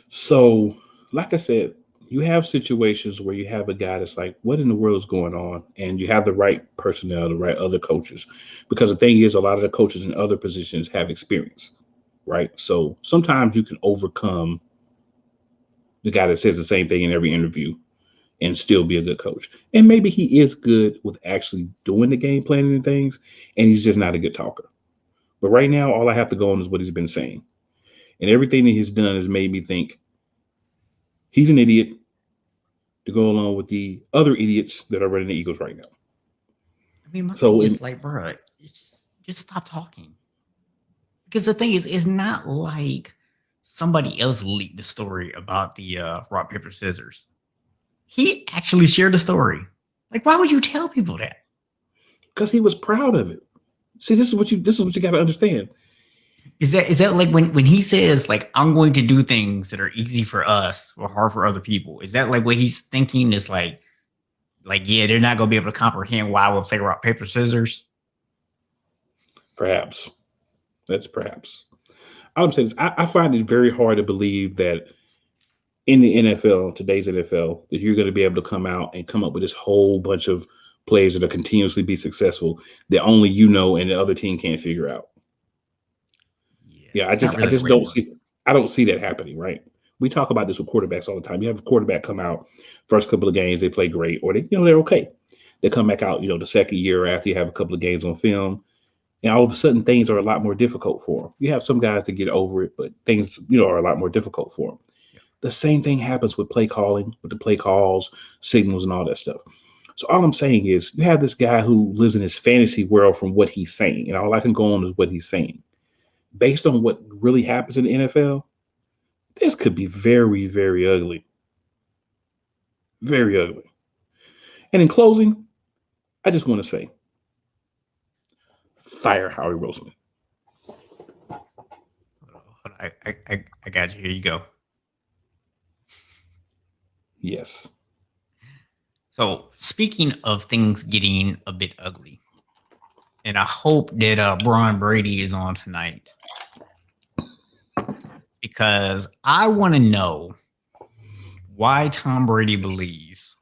So, like I said, you have situations where you have a guy that's like, what in the world is going on? And you have the right personnel, the right other coaches. Because the thing is, a lot of the coaches in other positions have experience, right? So sometimes you can overcome the guy that says the same thing in every interview and still be a good coach. And maybe he is good with actually doing the game planning and things, and he's just not a good talker. But right now, all I have to go on is what he's been saying. And everything that he's done has made me think he's an idiot to go along with the other idiots that are running the Eagles right now. I mean, my thing is like, bro, just stop talking. Because the thing is, it's not like somebody else leaked the story about the rock, paper, scissors. He actually shared the story. Like, why would you tell people that? Because he was proud of it. See, this is what you got to understand. Is that like when he says like, I'm going to do things that are easy for us or hard for other people? Is that like what he's thinking is like yeah, they're not going to be able to comprehend why we'll play rock, paper, scissors? Perhaps. That's perhaps. All I'm saying is I find it very hard to believe that in the NFL, today's NFL, that you're going to be able to come out and come up with this whole bunch of plays that are continuously be successful that only you know and the other team can't figure out. Yeah, I just don't see. I don't see that happening, right? We talk about this with quarterbacks all the time. You have a quarterback come out first couple of games, they play great, or they're okay. They come back out, the second year after you have a couple of games on film, and all of a sudden things are a lot more difficult for them. You have some guys that get over it, but things, are a lot more difficult for them. Yeah. The same thing happens with play calling, with the play calls, signals, and all that stuff. So all I'm saying is you have this guy who lives in his fantasy world from what he's saying, and all I can go on is what he's saying. Based on what really happens in the NFL, this could be very, very ugly. Very ugly. And in closing, I just want to say, fire Howie Roseman. I got you. Here you go. Yes. So speaking of things getting a bit ugly, and I hope that Brian Brady is on tonight because I want to know why Tom Brady believes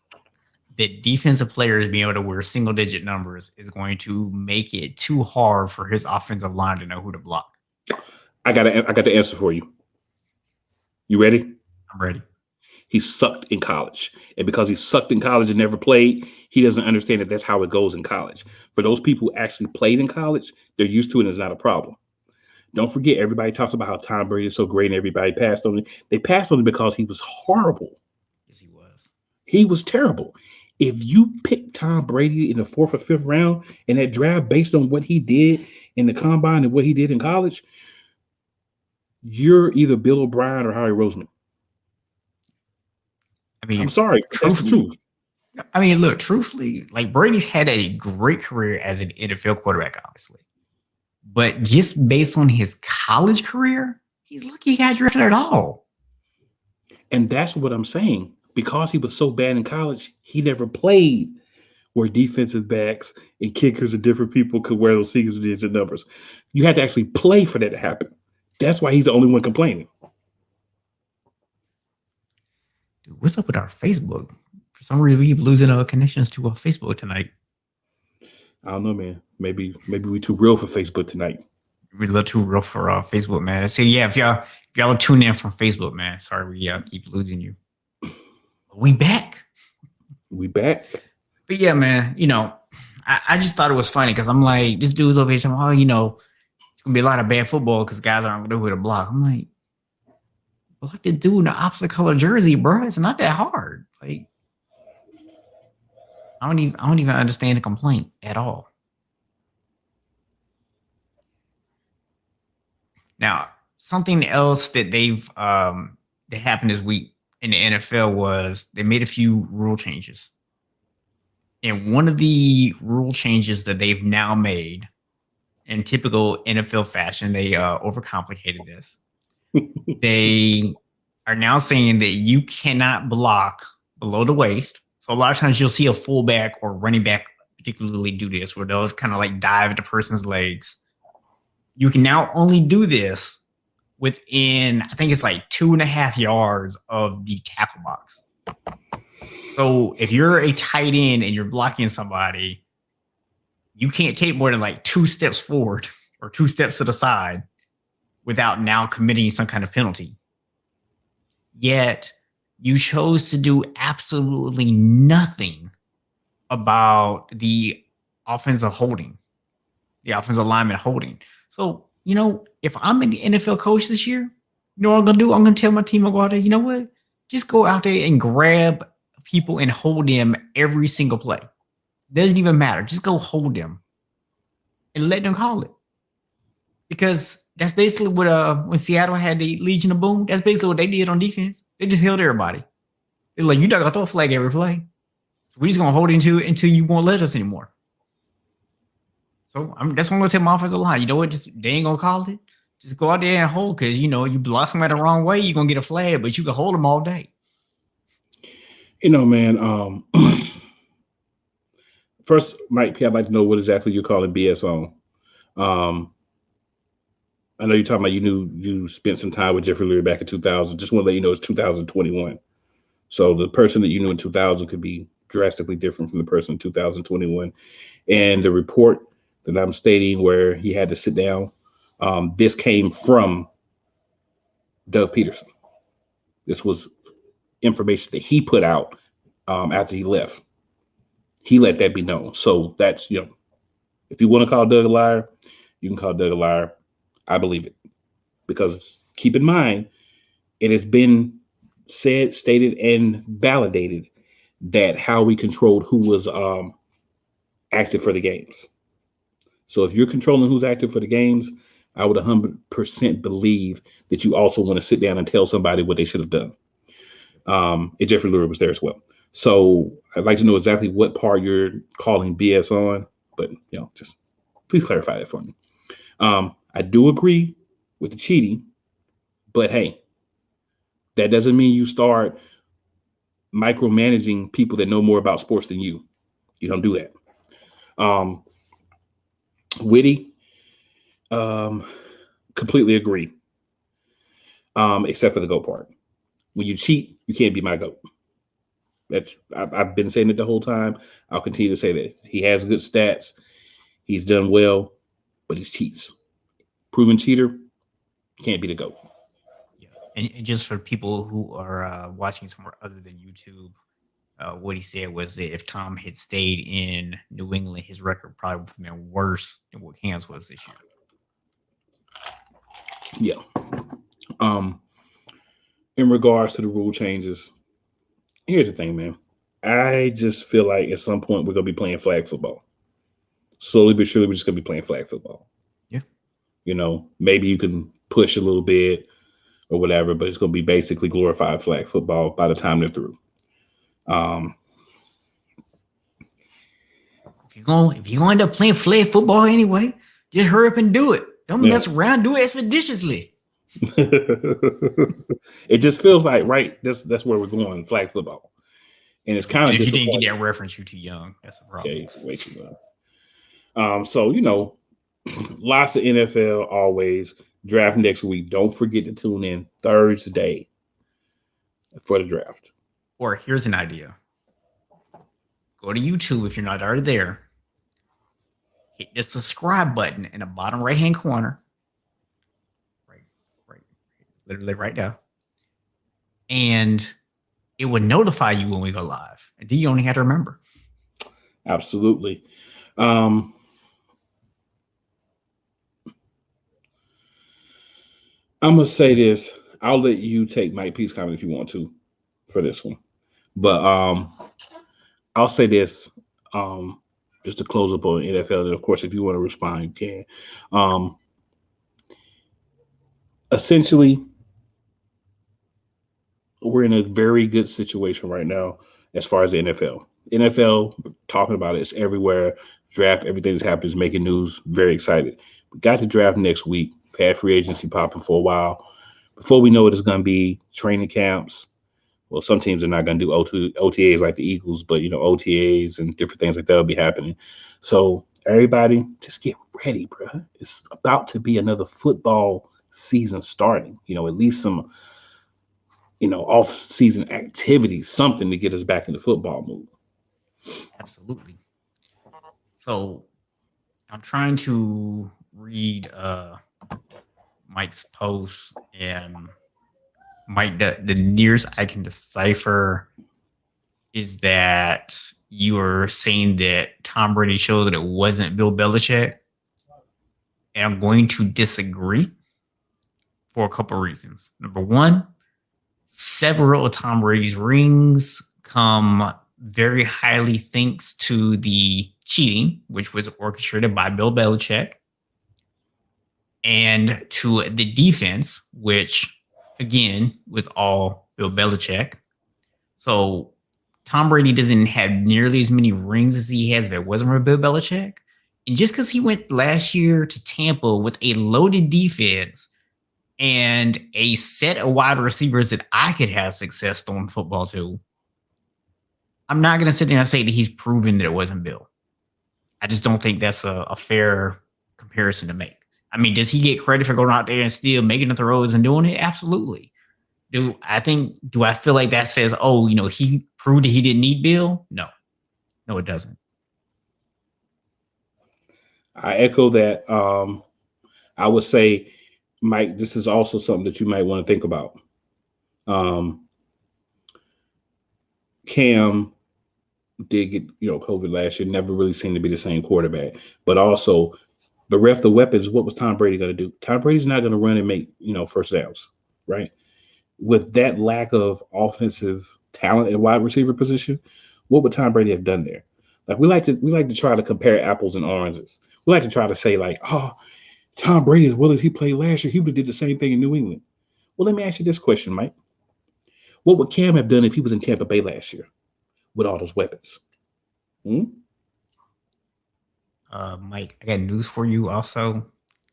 that defensive players being able to wear single digit numbers is going to make it too hard for his offensive line to know who to block. I got the answer for you. You ready? I'm ready. He sucked in college. And because he sucked in college and never played, he doesn't understand that that's how it goes in college. For those people who actually played in college, they're used to it and it's not a problem. Don't forget, everybody talks about how Tom Brady is so great and everybody passed on him. They passed on him because he was horrible. Yes, he was. He was terrible. If you pick Tom Brady in the 4th or 5th round in that draft based on what he did in the combine and what he did in college, you're either Bill O'Brien or Howie Roseman. I mean, I'm sorry, that's the truth. I mean, look, truthfully, like Brady's had a great career as an NFL quarterback, obviously. But just based on his college career, he's lucky he got drafted at all. And that's what I'm saying. Because he was so bad in college, he never played where defensive backs and kickers and different people could wear those single digit numbers. You had to actually play for that to happen. That's why he's the only one complaining. Dude, what's up with our Facebook? For some reason, we keep losing our connections to our Facebook tonight. I don't know, man. Maybe we too real for Facebook tonight. We're a little too real for Facebook, man. So yeah, if y'all are tuning in from Facebook, man, sorry we keep losing you. We back. We back. But yeah, man, I just thought it was funny because I'm like, this dude's over here saying, oh, it's gonna be a lot of bad football because guys aren't gonna know who to block. I'm like, block the dude in the opposite color jersey, bro. It's not that hard. Like, I don't even understand the complaint at all. Now, something else that that happened this week in the NFL was they made a few rule changes. And one of the rule changes that they've now made, in typical NFL fashion, they overcomplicated this. They are now saying that you cannot block below the waist. So a lot of times you'll see a fullback or running back particularly do this, where they'll kind of like dive at the person's legs. You can now only do this within, I think it's like 2.5 yards of the tackle box. So if you're a tight end and you're blocking somebody, you can't take more than like 2 steps forward or 2 steps to the side without now committing some kind of penalty. Yet you chose to do absolutely nothing about the offensive holding, the offensive lineman holding. So, if I'm an NFL coach this year, you know what I'm going to do? I'm going to tell my team, I'll go out there, you know what? Just go out there and grab people and hold them every single play. Doesn't even matter. Just go hold them and let them call it. Because that's basically what when Seattle had the Legion of Boom, that's basically what they did on defense. They just held everybody. They're like, you're not gonna throw a flag every play. So we're just gonna hold it until you won't let us anymore. So that's what I'm gonna tell my offensive line. You know what? They ain't gonna call it. Just go out there and hold, because you block somebody the wrong way, you're gonna get a flag, but you can hold them all day. Man, first, Mike, I'd like to know what exactly you're calling BS on. I know you're talking about you spent some time with Jeffrey Lurie back in 2000. Just want to let you know it's 2021. So the person that you knew in 2000 could be drastically different from the person in 2021. And the report that I'm stating where he had to sit down, this came from Doug Peterson. This was information that he put out after he left. He let that be known. So that's, if you want to call Doug a liar, you can call Doug a liar. I believe it, because keep in mind, it has been said, stated, and validated that Howie controlled who was active for the games. So if you're controlling who's active for the games, I would 100% believe that you also want to sit down and tell somebody what they should have done. And Jeffrey Lurie was there as well. So I'd like to know exactly what part you're calling BS on, but just please clarify that for me. I do agree with the cheating, But hey, that doesn't mean you start micromanaging people that know more about sports than you. You don't do that. Um, Witty, um, completely agree. Except for the GOAT part. When you cheat, you can't be my GOAT. I've been saying it the whole time. I'll continue to say that. He has good stats. He's done well, but he cheats. Proven cheater, can't be the GOAT. Yeah. And just for people who are watching somewhere other than YouTube, what he said was that if Tom had stayed in New England, his record probably would have been worse than what Cam's was this year. Yeah. In regards to the rule changes, here's the thing, man. I just feel like at some point we're gonna be playing flag football. Slowly but surely, we're just gonna be playing flag football. Yeah. You know, maybe you can push a little bit or whatever, but it's gonna be basically glorified flag football by the time they're through. If you're gonna end up playing flag football anyway, just hurry up and do it. Don't mess around. Do it expeditiously. It just feels like that's where we're going, flag football, and it's kind of. If you didn't get that reference, you're too young. That's a problem. Yeah, way too young. So lots of NFL always draft next week. Don't forget to tune in Thursday for the draft. Or here's an idea: go to YouTube if you're not already there. Hit the subscribe button in the bottom right hand corner. Literally right now. And it would notify you when we go live. And then you only have to remember. Absolutely. I'm gonna say this. I'll let you take Mike P's comment if you want to for this one. But I'll say this. Just to close up on NFL, and of course, if you want to respond, you can. Essentially, we're in a very good situation right now as far as the NFL. NFL, talking about it, it's everywhere. Draft, everything that's happening is making news. Very excited. We got to draft next week. We've had free agency popping for a while. Before we know it, it's going to be training camps. Well, some teams are not going to do OTAs like the Eagles, but, OTAs and different things like that will be happening. So everybody, just get ready, bro. It's about to be another football season starting. At least some off-season activities, something to get us back in the football mood. Absolutely. So I'm trying to read Mike's post, and Mike, the nearest I can decipher is that you were saying that Tom Brady showed that it wasn't Bill Belichick. And I'm going to disagree for a couple of reasons. Number one, several of Tom Brady's rings come very highly thanks to the cheating, which was orchestrated by Bill Belichick, and to the defense, which, again, was all Bill Belichick. So Tom Brady doesn't have nearly as many rings as he has if it wasn't for Bill Belichick. And just because he went last year to Tampa with a loaded defense and a set of wide receivers that I could have success throwing football to, I'm not going to sit there and say that he's proven that it wasn't Bill. I just don't think that's a fair comparison to make. I mean, does he get credit for going out there and still making the throws and doing it? Absolutely. Do I feel like that says, he proved that he didn't need Bill? No, it doesn't. I echo that. I would say, Mike, this is also something that you might want to think about. Cam did get, COVID last year, never really seemed to be the same quarterback. But also, bereft of weapons, what was Tom Brady going to do? Tom Brady's not going to run and make, first downs, right? With that lack of offensive talent at wide receiver position, what would Tom Brady have done there? Like we like to try to compare apples and oranges. We like to try to say Tom Brady, as well as he played last year, he would have did the same thing in New England. Well, let me ask you this question, Mike. What would Cam have done if he was in Tampa Bay last year with all those weapons? Mike, I got news for you also.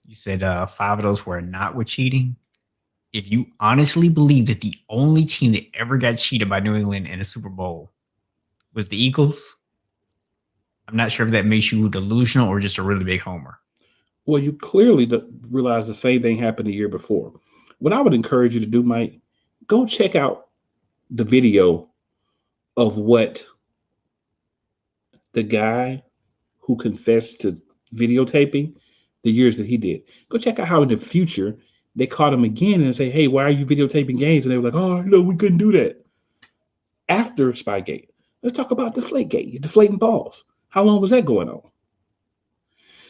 You said 5 of those were not with cheating. if you honestly believe that the only team that ever got cheated by New England in a Super Bowl was the Eagles, I'm not sure if that makes you delusional or just a really big homer. Well, you clearly realize the same thing happened the year before. What I would encourage you to do, Mike, go check out the video of what the guy who confessed to videotaping the years that he did. Go check out how in the future they caught him again and say, "Hey, why are you videotaping games?" And they were like, "Oh, no, we couldn't do that." After Spygate, let's talk about Deflategate. You're deflating balls. How long was that going on?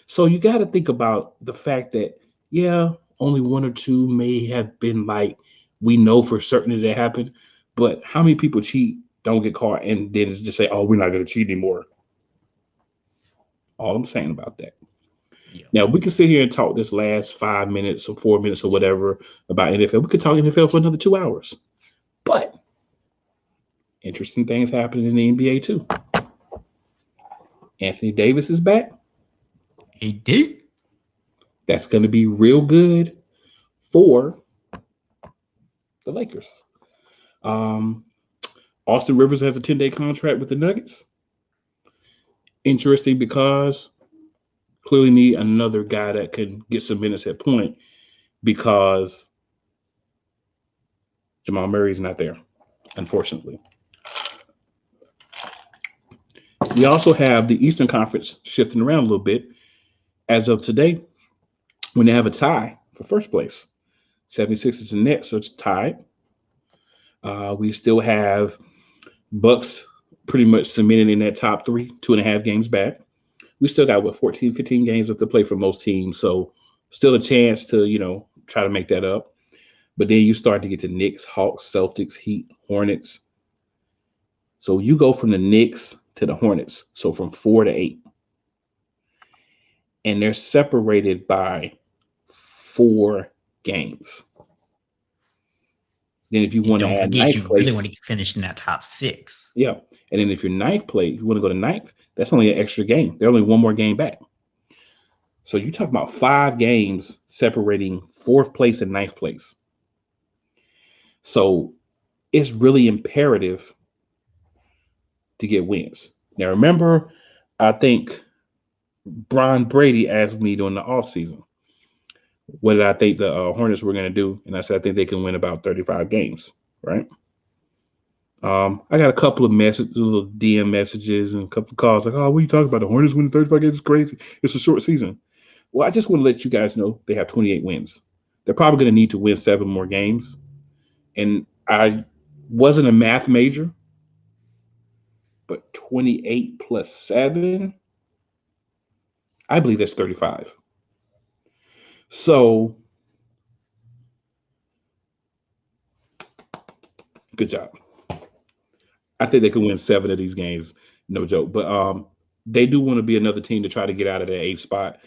So you got to think about the fact that, yeah, only one or two may have been like, we know for certain that it happened, but how many people cheat, don't get caught, and then just say, "Oh, we're not going to cheat anymore." All I'm saying about that. Yeah. Now, we can sit here and talk this last 5 minutes or 4 minutes or whatever about NFL. We could talk NFL for another 2 hours. But interesting things happening in the NBA too. Anthony Davis is back. AD? That's going to be real good for the Lakers. Um, Austin Rivers has a 10-day contract with the Nuggets. Interesting because clearly need another guy that can get some minutes at point because Jamal Murray's not there, unfortunately. We also have the Eastern Conference shifting around a little bit. As of today, when they have a tie for first place, 76ers and Nets, so it's tied. We still have Bucks pretty much cemented in that top three, 2.5 games back. We still got, 14, 15 games left to play for most teams. So still a chance to, try to make that up. But then you start to get to Knicks, Hawks, Celtics, Heat, Hornets. So you go from the Knicks to the Hornets. So from 4 to 8. And they're separated by 4 games. Then if you want to Don't add forget, ninth you place, really want to finish in that top 6. yeah. And then if you're ninth place, if you want to go to ninth, that's only an extra game. They're only one more game back. So you talk about 5 games separating 4th place and ninth place. So it's really imperative to get wins. Now, remember, I think Brian Brady asked me during the offseason, what did I think the Hornets were going to do? And I said, I think they can win about 35 games, right? I got a couple of little DM messages and a couple of calls like, "Oh, what are you talking about? The Hornets winning 35 games is crazy. It's a short season." Well, I just want to let you guys know they have 28 wins. They're probably going to need to win 7 more games. And I wasn't a math major, but 28 plus 7, I believe that's 35. So, good job. I think they can win 7 of these games, no joke. But they do want to be another team to try to get out of that 8th spot.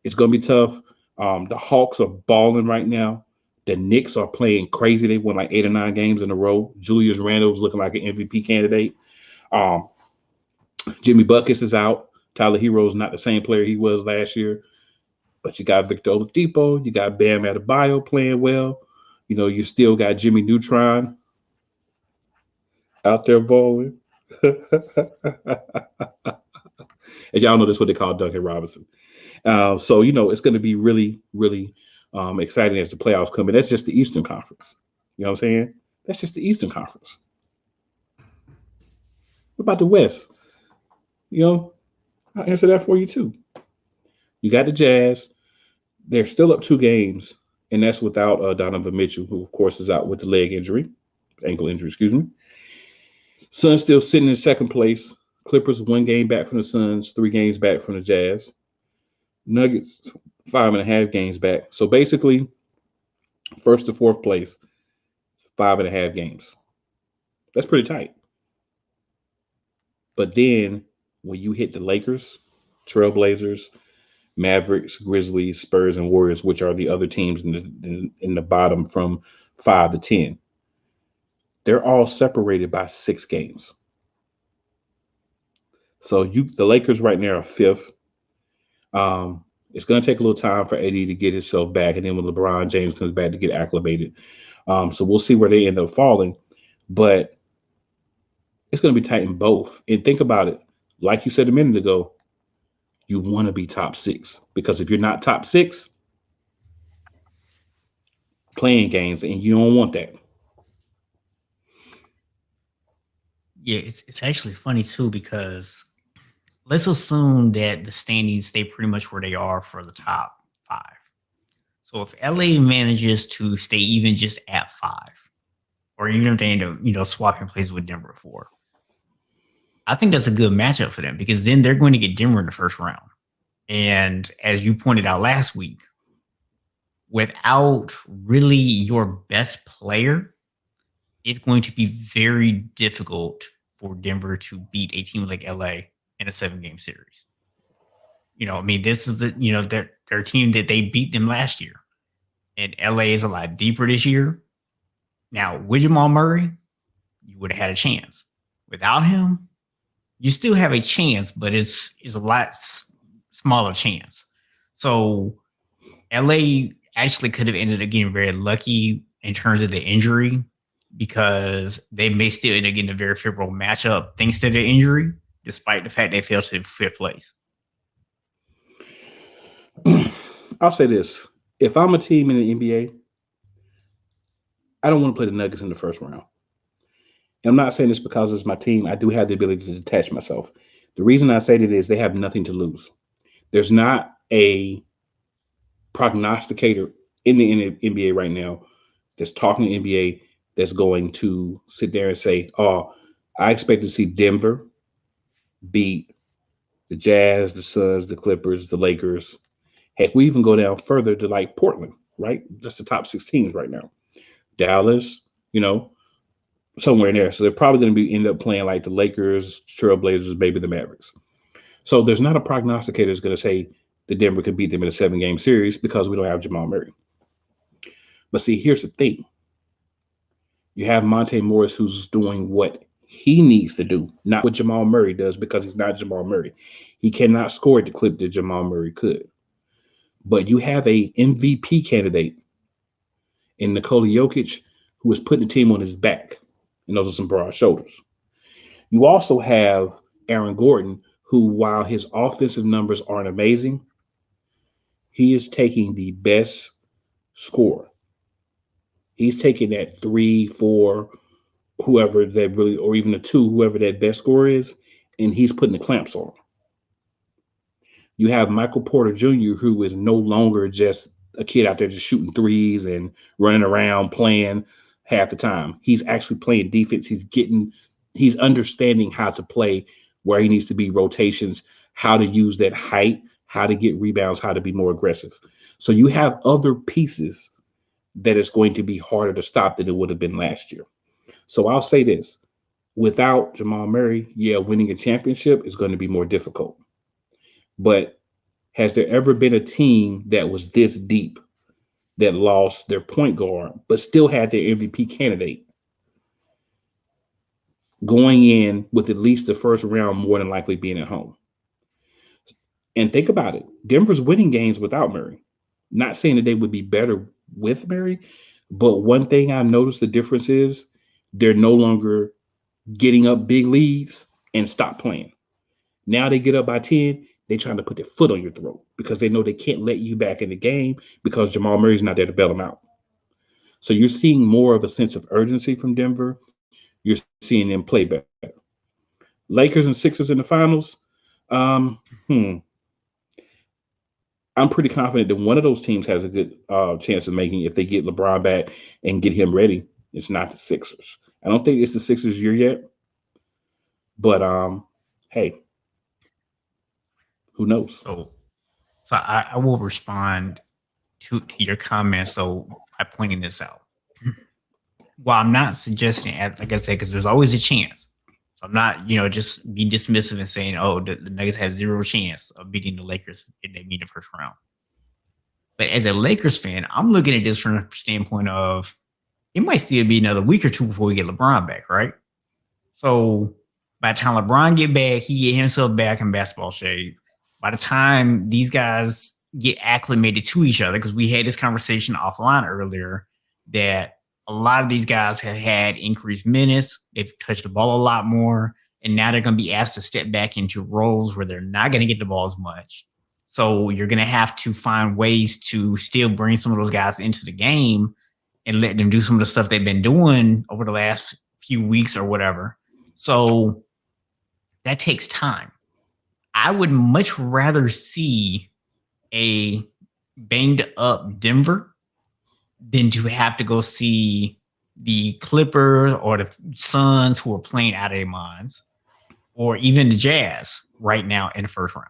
It's going to be tough. The Hawks are balling right now. The Knicks are playing crazy. They won like 8 or 9 games in a row. Julius Randle's looking like an MVP candidate. Jimmy Buckets is out. Tyler Hero's not the same player he was last year. But you got Victor Oladipo. You got Bam Adebayo playing well. You still got Jimmy Neutron out there balling. And y'all know that's what they call Duncan Robinson. So, it's going to be really, really exciting as the playoffs come in. That's just the Eastern Conference. You know what I'm saying? That's just the Eastern Conference. What about the West? I'll answer that for you too. You got the Jazz. They're still up 2 games, and that's without Donovan Mitchell, who, of course, is out with the ankle injury, excuse me. Suns still sitting in second place. Clippers 1 game back from the Suns, 3 games back from the Jazz. Nuggets 5.5 games back. So basically, 1st to 4th place, 5.5 games. That's pretty tight. But then when you hit the Lakers, Trailblazers, Mavericks, Grizzlies, Spurs, and Warriors, which are the other teams in the bottom from 5 to 10, they're all separated by 6 games. So the Lakers right now are 5th. It's going to take a little time for AD to get himself back, and then when LeBron James comes back to get acclimated. So we'll see where they end up falling, but it's going to be tight in both. And think about it, like you said a minute ago, you want to be top six because if you're not top six, playing games, and you don't want that. Yeah, it's actually funny too because let's assume that the standings stay pretty much where they are for the top five. So if LA manages to stay even just at five, or even if they end up, swapping places with Denver for, I think that's a good matchup for them because then they're going to get Denver in the first round. And as you pointed out last week, without really your best player, it's going to be very difficult for Denver to beat a team like LA in a 7-game series. This is their team that they beat them last year. And LA is a lot deeper this year. Now, with Jamal Murray, you would have had a chance. Without him, you still have a chance, but it's a lot smaller chance. So LA actually could have ended up getting very lucky in terms of the injury because they may still end up getting a very favorable matchup thanks to their injury, despite the fact they fell to fifth place. I'll say this. If I'm a team in the NBA, I don't want to play the Nuggets in the first round. And I'm not saying this because it's my team. I do have the ability to detach myself. The reason I say that is they have nothing to lose. There's not a prognosticator in the NBA right now that's talking to NBA that's going to sit there and say, oh, I expect to see Denver beat the Jazz, the Suns, the Clippers, the Lakers. Heck, we even go down further to like Portland, right? That's the top 6 teams right now. Dallas, somewhere in there. So they're probably going to end up playing like the Lakers, Trailblazers, maybe the Mavericks. So there's not a prognosticator that's going to say that Denver could beat them in a 7-game series because we don't have Jamal Murray. But see, here's the thing. You have Monte Morris who's doing what he needs to do, not what Jamal Murray does because he's not Jamal Murray. He cannot score at the clip that Jamal Murray could. But you have a MVP candidate in Nikola Jokic who is putting the team on his back. And those are some broad shoulders. You also have Aaron Gordon, who, while his offensive numbers aren't amazing, he is taking the best score. He's taking that 3, 4, whoever that really, or even a 2, whoever that best score is, and he's putting the clamps on. You have Michael Porter Jr., who is no longer just a kid out there just shooting threes and running around playing half the time. He's actually playing defense. He's understanding how to play where he needs to be, rotations, how to use that height, how to get rebounds, how to be more aggressive. So you have other pieces that is going to be harder to stop than it would have been last year. So I'll say this, without Jamal Murray, winning a championship is going to be more difficult. But has there ever been a team that was this deep that lost their point guard, but still had their MVP candidate going in with at least the first round, more than likely being at home? And think about it. Denver's winning games without Murray. Not saying that they would be better with Murray, but one thing I've noticed the difference is they're no longer getting up big leads and stop playing. Now they get up by 10, they're trying to put their foot on your throat because they know they can't let you back in the game because Jamal Murray's not there to bail them out. So you're seeing more of a sense of urgency from Denver. You're seeing them play better. Lakers and Sixers in the finals. I'm pretty confident that one of those teams has a good chance of making it if they get LeBron back and get him ready. It's not the Sixers. I don't think it's the Sixers' year yet. But hey, who knows? So I will respond to your comments though by pointing this out. Well, I'm not suggesting, like I said, because there's always a chance. So I'm not, just be dismissive and saying, oh, the Nuggets have 0 chance of beating the Lakers in the first round. But as a Lakers fan, I'm looking at this from a standpoint of it might still be another week or two before we get LeBron back, right? So by the time LeBron get back, he get himself back in basketball shape. By the time these guys get acclimated to each other, because we had this conversation offline earlier that a lot of these guys have had increased minutes. They've touched the ball a lot more, and now they're going to be asked to step back into roles where they're not going to get the ball as much. So you're going to have to find ways to still bring some of those guys into the game and let them do some of the stuff they've been doing over the last few weeks or whatever. So that takes time. I would much rather see a banged up Denver than to have to go see the Clippers or the Suns, who are playing out of their minds, or even the Jazz right now in the first round,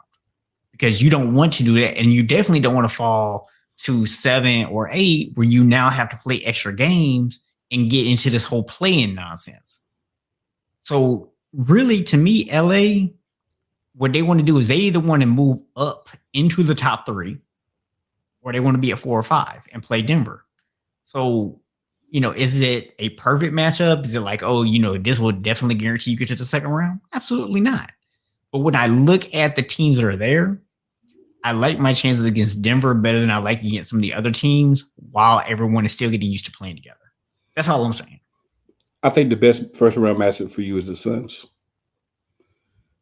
because you don't want to do that. And you definitely don't want to fall to 7 or 8 where you now have to play extra games and get into this whole play-in nonsense. So really, to me, LA, what they want to do is they either want to move up into the top 3, or they want to be at 4 or 5 and play Denver. So, is it a perfect matchup? Is it like, oh, this will definitely guarantee you get to the second round? Absolutely not. But when I look at the teams that are there, I like my chances against Denver better than I like against some of the other teams, while everyone is still getting used to playing together. That's all I'm saying. I think the best first round matchup for you is the Suns.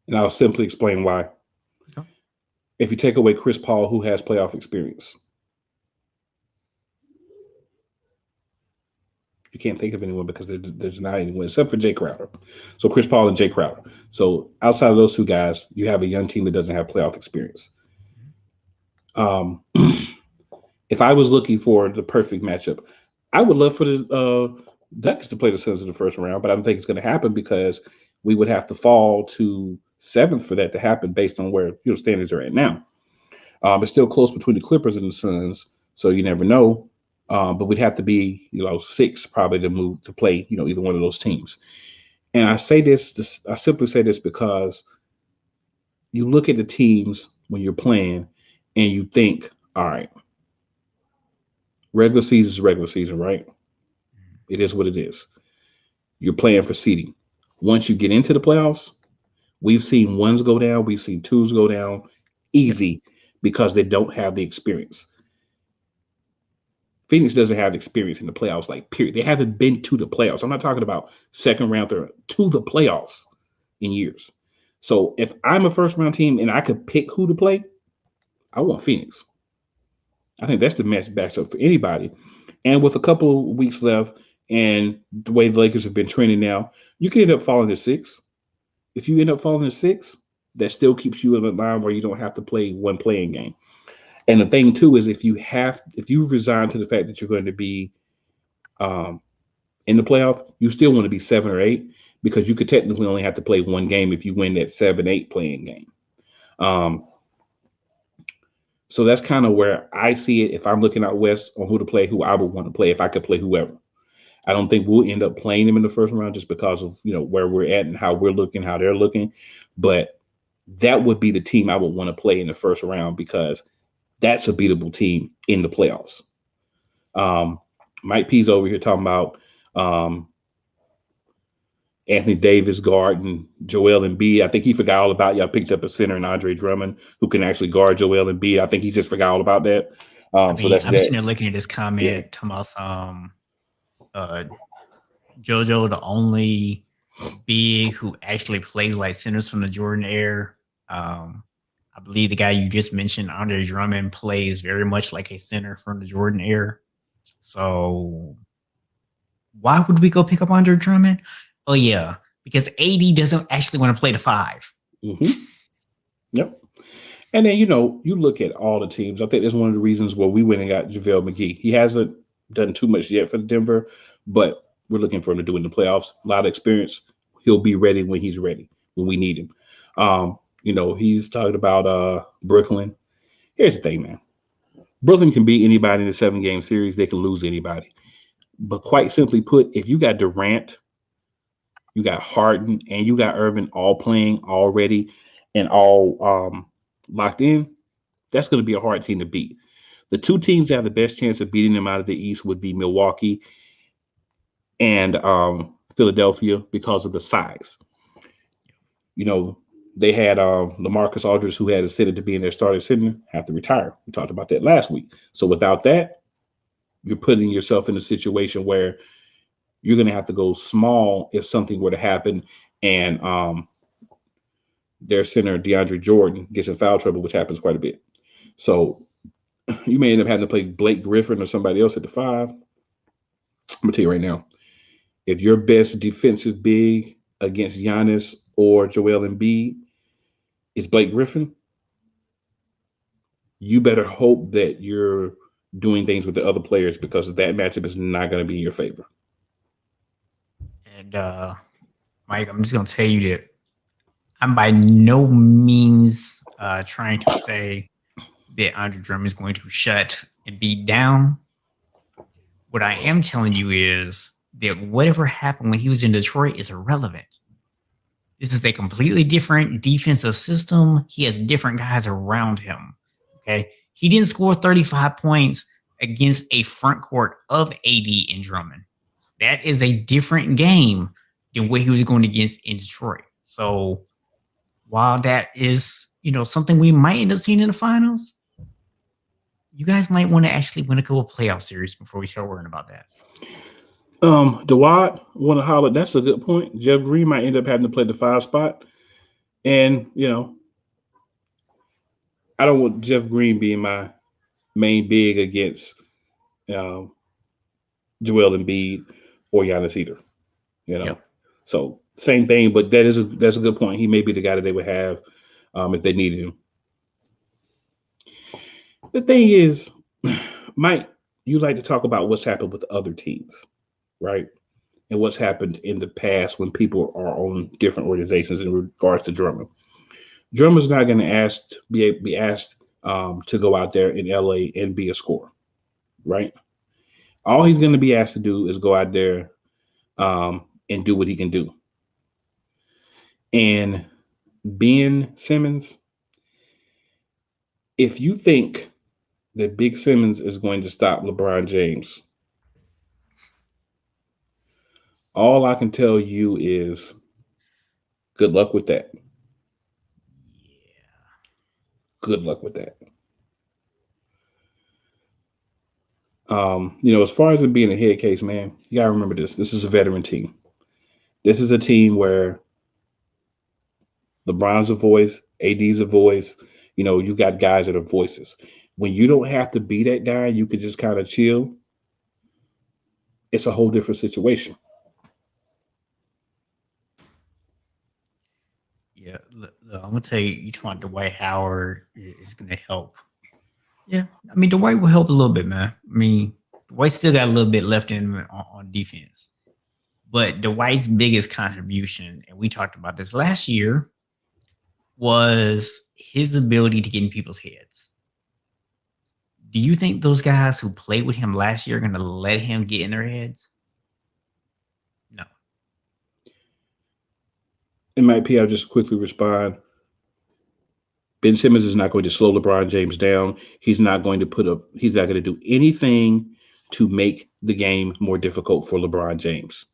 And I'll simply explain why. Okay. If you take away Chris Paul, who has playoff experience, you can't think of anyone because there's not anyone except for Jay Crowder. So Chris Paul and Jay Crowder. So outside of those two guys, you have a young team that doesn't have playoff experience. If I was looking for the perfect matchup, I would love for the Ducks to play the Suns in the first round, but I don't think it's going to happen because we would have to fall to 7th for that to happen based on where standings are at now. It's still close between the Clippers and the Suns, so you never know. But we'd have to be 6 probably to move to play either one of those teams. And I simply say this because you look at the teams when you're playing and you think, all right, regular season is regular season, right? It is what it is. You're playing for seeding. Once you get into the playoffs, we've seen ones go down, we've seen twos go down easy because they don't have the experience. Phoenix doesn't have experience in the playoffs, period. They haven't been to the playoffs. I'm not talking about second round, third, to the playoffs in years. So if I'm a first round team and I could pick who to play, I want Phoenix. I think that's the matchup for anybody. And with a couple of weeks left and the way the Lakers have been training now, you can end up falling to 6. If you end up falling to 6, that still keeps you in a line where you don't have to play one playing game. And the thing too is if you've resigned to the fact that you're going to be in the playoff, you still want to be 7 or 8 because you could technically only have to play one game if you win that 7-8 playing game. So that's kind of where I see it. If I'm looking out west on who to play, who I would want to play, if I could play whoever. I don't think we'll end up playing them in the first round just because of where we're at and how we're looking, how they're looking. But that would be the team I would want to play in the first round because that's a beatable team in the playoffs. Mike P's over here talking about Anthony Davis guarding Joel Embiid. I think he forgot all about y'all picked up a center in Andre Drummond who can actually guard Joel Embiid. I think he just forgot all about that. I'm sitting there looking at this comment talking about JoJo, the only big who actually plays like centers from the Jordan era. I believe the guy you just mentioned, Andre Drummond, plays very much like a center from the Jordan era. So why would we go pick up Andre Drummond? Oh, yeah, because AD doesn't actually want to play the 5. Mm-hmm. Yep. And then, you look at all the teams. I think that's one of the reasons why we went and got JaVale McGee. He hasn't done too much yet for Denver, but we're looking for him to do in the playoffs. A lot of experience. He'll be ready when he's ready, when we need him. He's talking about Brooklyn. Here's the thing, man. Brooklyn can beat anybody in a 7-game series. They can lose anybody. But quite simply put, if you got Durant, you got Harden, and you got Irving all playing already and all locked in, that's going to be a hard team to beat. The 2 teams that have the best chance of beating them out of the East would be Milwaukee and Philadelphia because of the size. They had LaMarcus Aldridge, who had ascended to being their starting center, have to retire. We talked about that last week. So without that, you're putting yourself in a situation where you're going to have to go small if something were to happen and their center, DeAndre Jordan, gets in foul trouble, which happens quite a bit. So you may end up having to play Blake Griffin or somebody else at the 5. I'm going to tell you right now, if your best defensive big against Giannis or Joel Embiid is Blake Griffin, you better hope that you're doing things with the other players because that matchup is not going to be in your favor. And Mike, I'm just gonna tell you that I'm by no means trying to say that Andre Drummond is going to shut and beat down. What I am telling you is that whatever happened when he was in Detroit is irrelevant. This is a completely different defensive system. He has different guys around him. Okay. He didn't score 35 points against a front court of AD and Drummond. That is a different game than what he was going against in Detroit. So while that is, something we might end up seeing in the finals, you guys might want to actually win a couple playoff series before we start worrying about that. Dwight want to holler. That's a good point. Jeff Green might end up having to play the 5 spot. And, I don't want Jeff Green being my main big against Joel Embiid or Giannis either. Yep. So same thing, but that's a good point. He may be the guy that they would have if they needed him. The thing is, Mike, you like to talk about what's happened with other teams, right? And what's happened in the past when people are on different organizations in regards to Drummond. Drummond's not going to be asked to go out there in LA and be a scorer, right? All he's going to be asked to do is go out there and do what he can do. And Ben Simmons, if you think that Big Simmons is going to stop LeBron James, all I can tell you is good luck with that. Good luck with that. As far as it being a head case, man, you gotta remember this. This is a veteran team. This is a team where LeBron's a voice, AD's a voice. You got guys that are voices. When you don't have to be that guy, you could just kind of chill. It's a whole different situation. Yeah, I'm gonna tell you, you talking about Dwight Howard is gonna help. Yeah, I mean Dwight will help a little bit, man. I mean Dwight still got a little bit left in on defense, but Dwight's biggest contribution, and we talked about this last year, was his ability to get in people's heads. Do you think those guys who played with him last year are going to let him get in their heads? No. In my opinion, I'll just quickly respond. Ben Simmons is not going to slow LeBron James down. He's not going to do anything to make the game more difficult for LeBron James.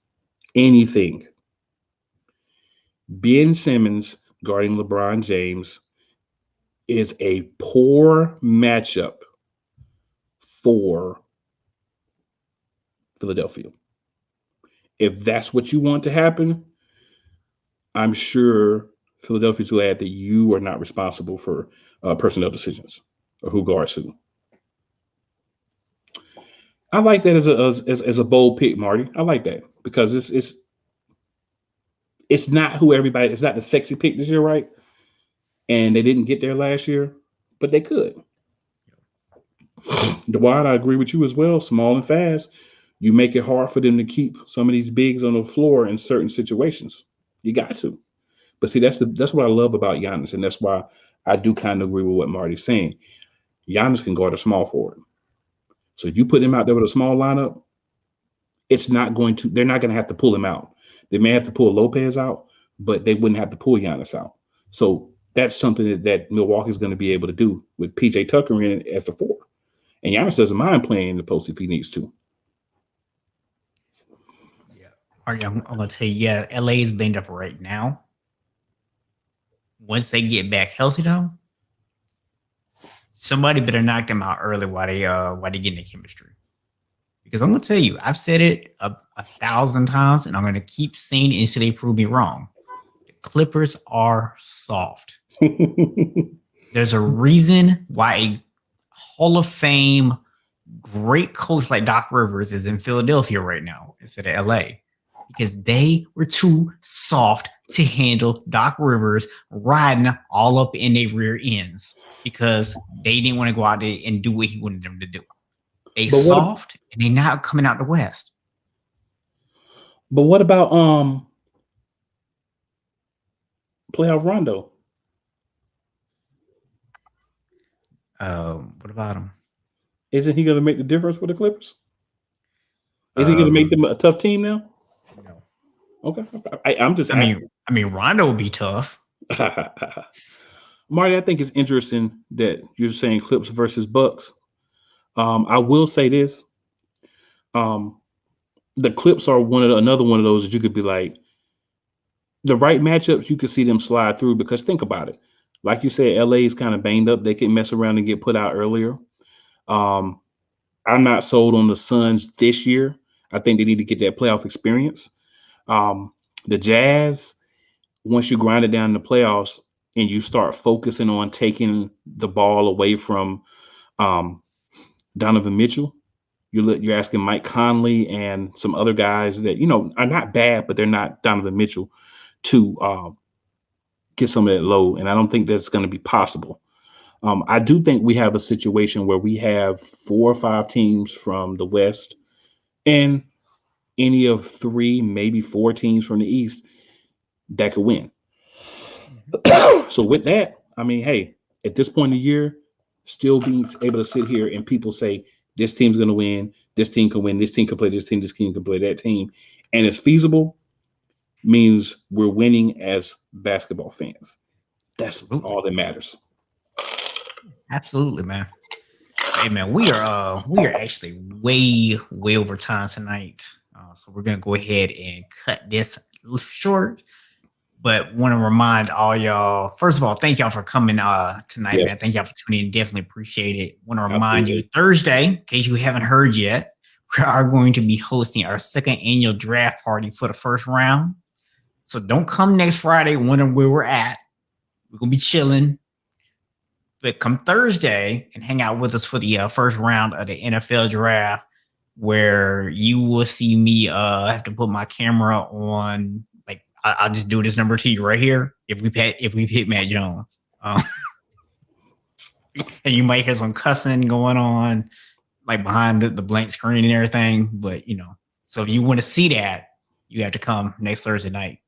Anything. Ben Simmons guarding LeBron James is a poor matchup for Philadelphia. If that's what you want to happen, I'm sure Philadelphia's glad that you are not responsible for personnel decisions or who guards who. I like that as a bold pick, Marty. I like that because it's not who everybody. It's not the sexy pick this year, right? And they didn't get there last year, but they could. Dwight, I agree with you as well. Small and fast, you make it hard for them to keep some of these bigs on the floor in certain situations. You got to. But see, that's what I love about Giannis, and that's why I do kind of agree with what Marty's saying. Giannis can guard a small forward. So if you put him out there with a small lineup, they're not going to have to pull him out. They may have to pull Lopez out, but they wouldn't have to pull Giannis out. So that's something that Milwaukee's going to be able to do with PJ Tucker in as the 4. And Giannis doesn't mind playing in the post if he needs to. Yeah. I'm going to tell you, LA is banged up right now. once they get back healthy though, somebody better knock them out early while they get in the chemistry. Because I'm gonna tell you, I've said it a thousand times, and I'm gonna keep saying it until they prove me wrong. The Clippers are soft. There's a reason why a Hall of Fame great coach like Doc Rivers is in Philadelphia right now instead of LA, because they were too soft to handle Doc Rivers riding all up in their rear ends because they didn't want to go out there and do what he wanted them to do. They soft and they not coming out the West. But what about playoff Rondo? What about him? Isn't he going to make the difference for the Clippers? Is he going to make them a tough team now? No. Okay. I'm just asking. I mean, Rondo would be tough. Marty, I think it's interesting that you're saying Clips versus Bucks. I will say this. The Clips are another one of those that you could be like, the right matchups, you could see them slide through, because think about it. Like you said, LA is kind of banged up. They can mess around and get put out earlier. I'm not sold on the Suns this year. I think they need to get that playoff experience. The Jazz, once you grind it down in the playoffs and you start focusing on taking the ball away from Donovan Mitchell, you're asking Mike Conley and some other guys that, are not bad, but they're not Donovan Mitchell, to get some of that load. And I don't think that's going to be possible. I do think we have a situation where we have 4 or 5 teams from the West and any of 3, maybe 4 teams from the East that could win. So with that, I mean, hey, at this point in the year, still being able to sit here and people say this team's going to win, this team can win, this team can play this team can play that team, and it's feasible, means we're winning as basketball fans. That's all that matters. Absolutely, man. Hey, man, we are actually way over time tonight, so we're gonna go ahead and cut this short. But want to remind all y'all, first of all, thank y'all for coming tonight, man. Thank y'all for tuning in. Definitely appreciate it. Want to remind you, Thursday, in case you haven't heard yet, we are going to be hosting our 2nd annual draft party for the first round. So don't come next Friday wondering where we're at. We're gonna be chilling. But come Thursday and hang out with us for the first round of the NFL draft, where you will see me have to put my camera on. Like I'll just do this number to you right here. If we pick Matt Jones, and you might hear some cussing going on, like behind the blank screen and everything. But so if you want to see that, you have to come next Thursday night.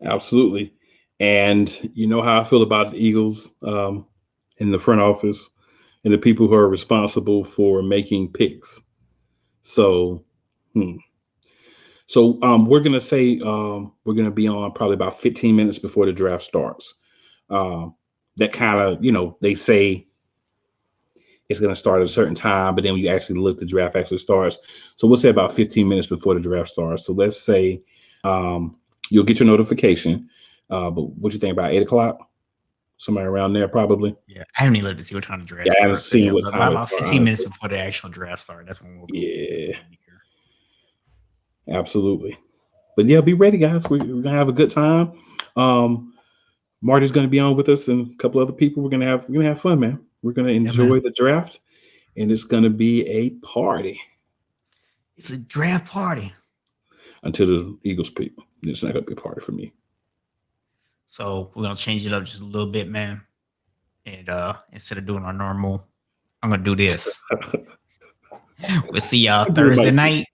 Absolutely. And you know how I feel about the Eagles in the front office and the people who are responsible for making picks. So, we're going to say we're going to be on probably about 15 minutes before the draft starts. That kind of, they say it's going to start at a certain time, but then when you actually look, the draft actually starts. So we'll say about 15 minutes before the draft starts. So let's say you'll get your notification. But what you think about 8 o'clock? Somewhere around there, probably. Yeah, I haven't even looked to see what time the draft. I haven't seen what time. About 15 minutes before the actual draft starts. That's when we'll be. Yeah, absolutely. But yeah, be ready, guys. We're gonna have a good time. Marty's gonna be on with us, and a couple other people. We're gonna have fun, man. We're gonna enjoy the draft, and it's gonna be a party. It's a draft party until the Eagles pick. It's not gonna be a party for me. So we're gonna change it up just a little bit, man. And instead of doing our normal, I'm gonna do this. We'll see y'all Thursday night.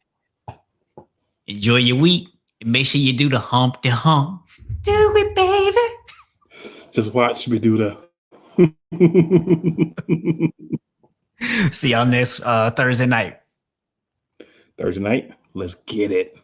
Enjoy your week and make sure you do the hump. Do it, baby. Just watch me do that. See y'all next Thursday night. Thursday night. Let's get it.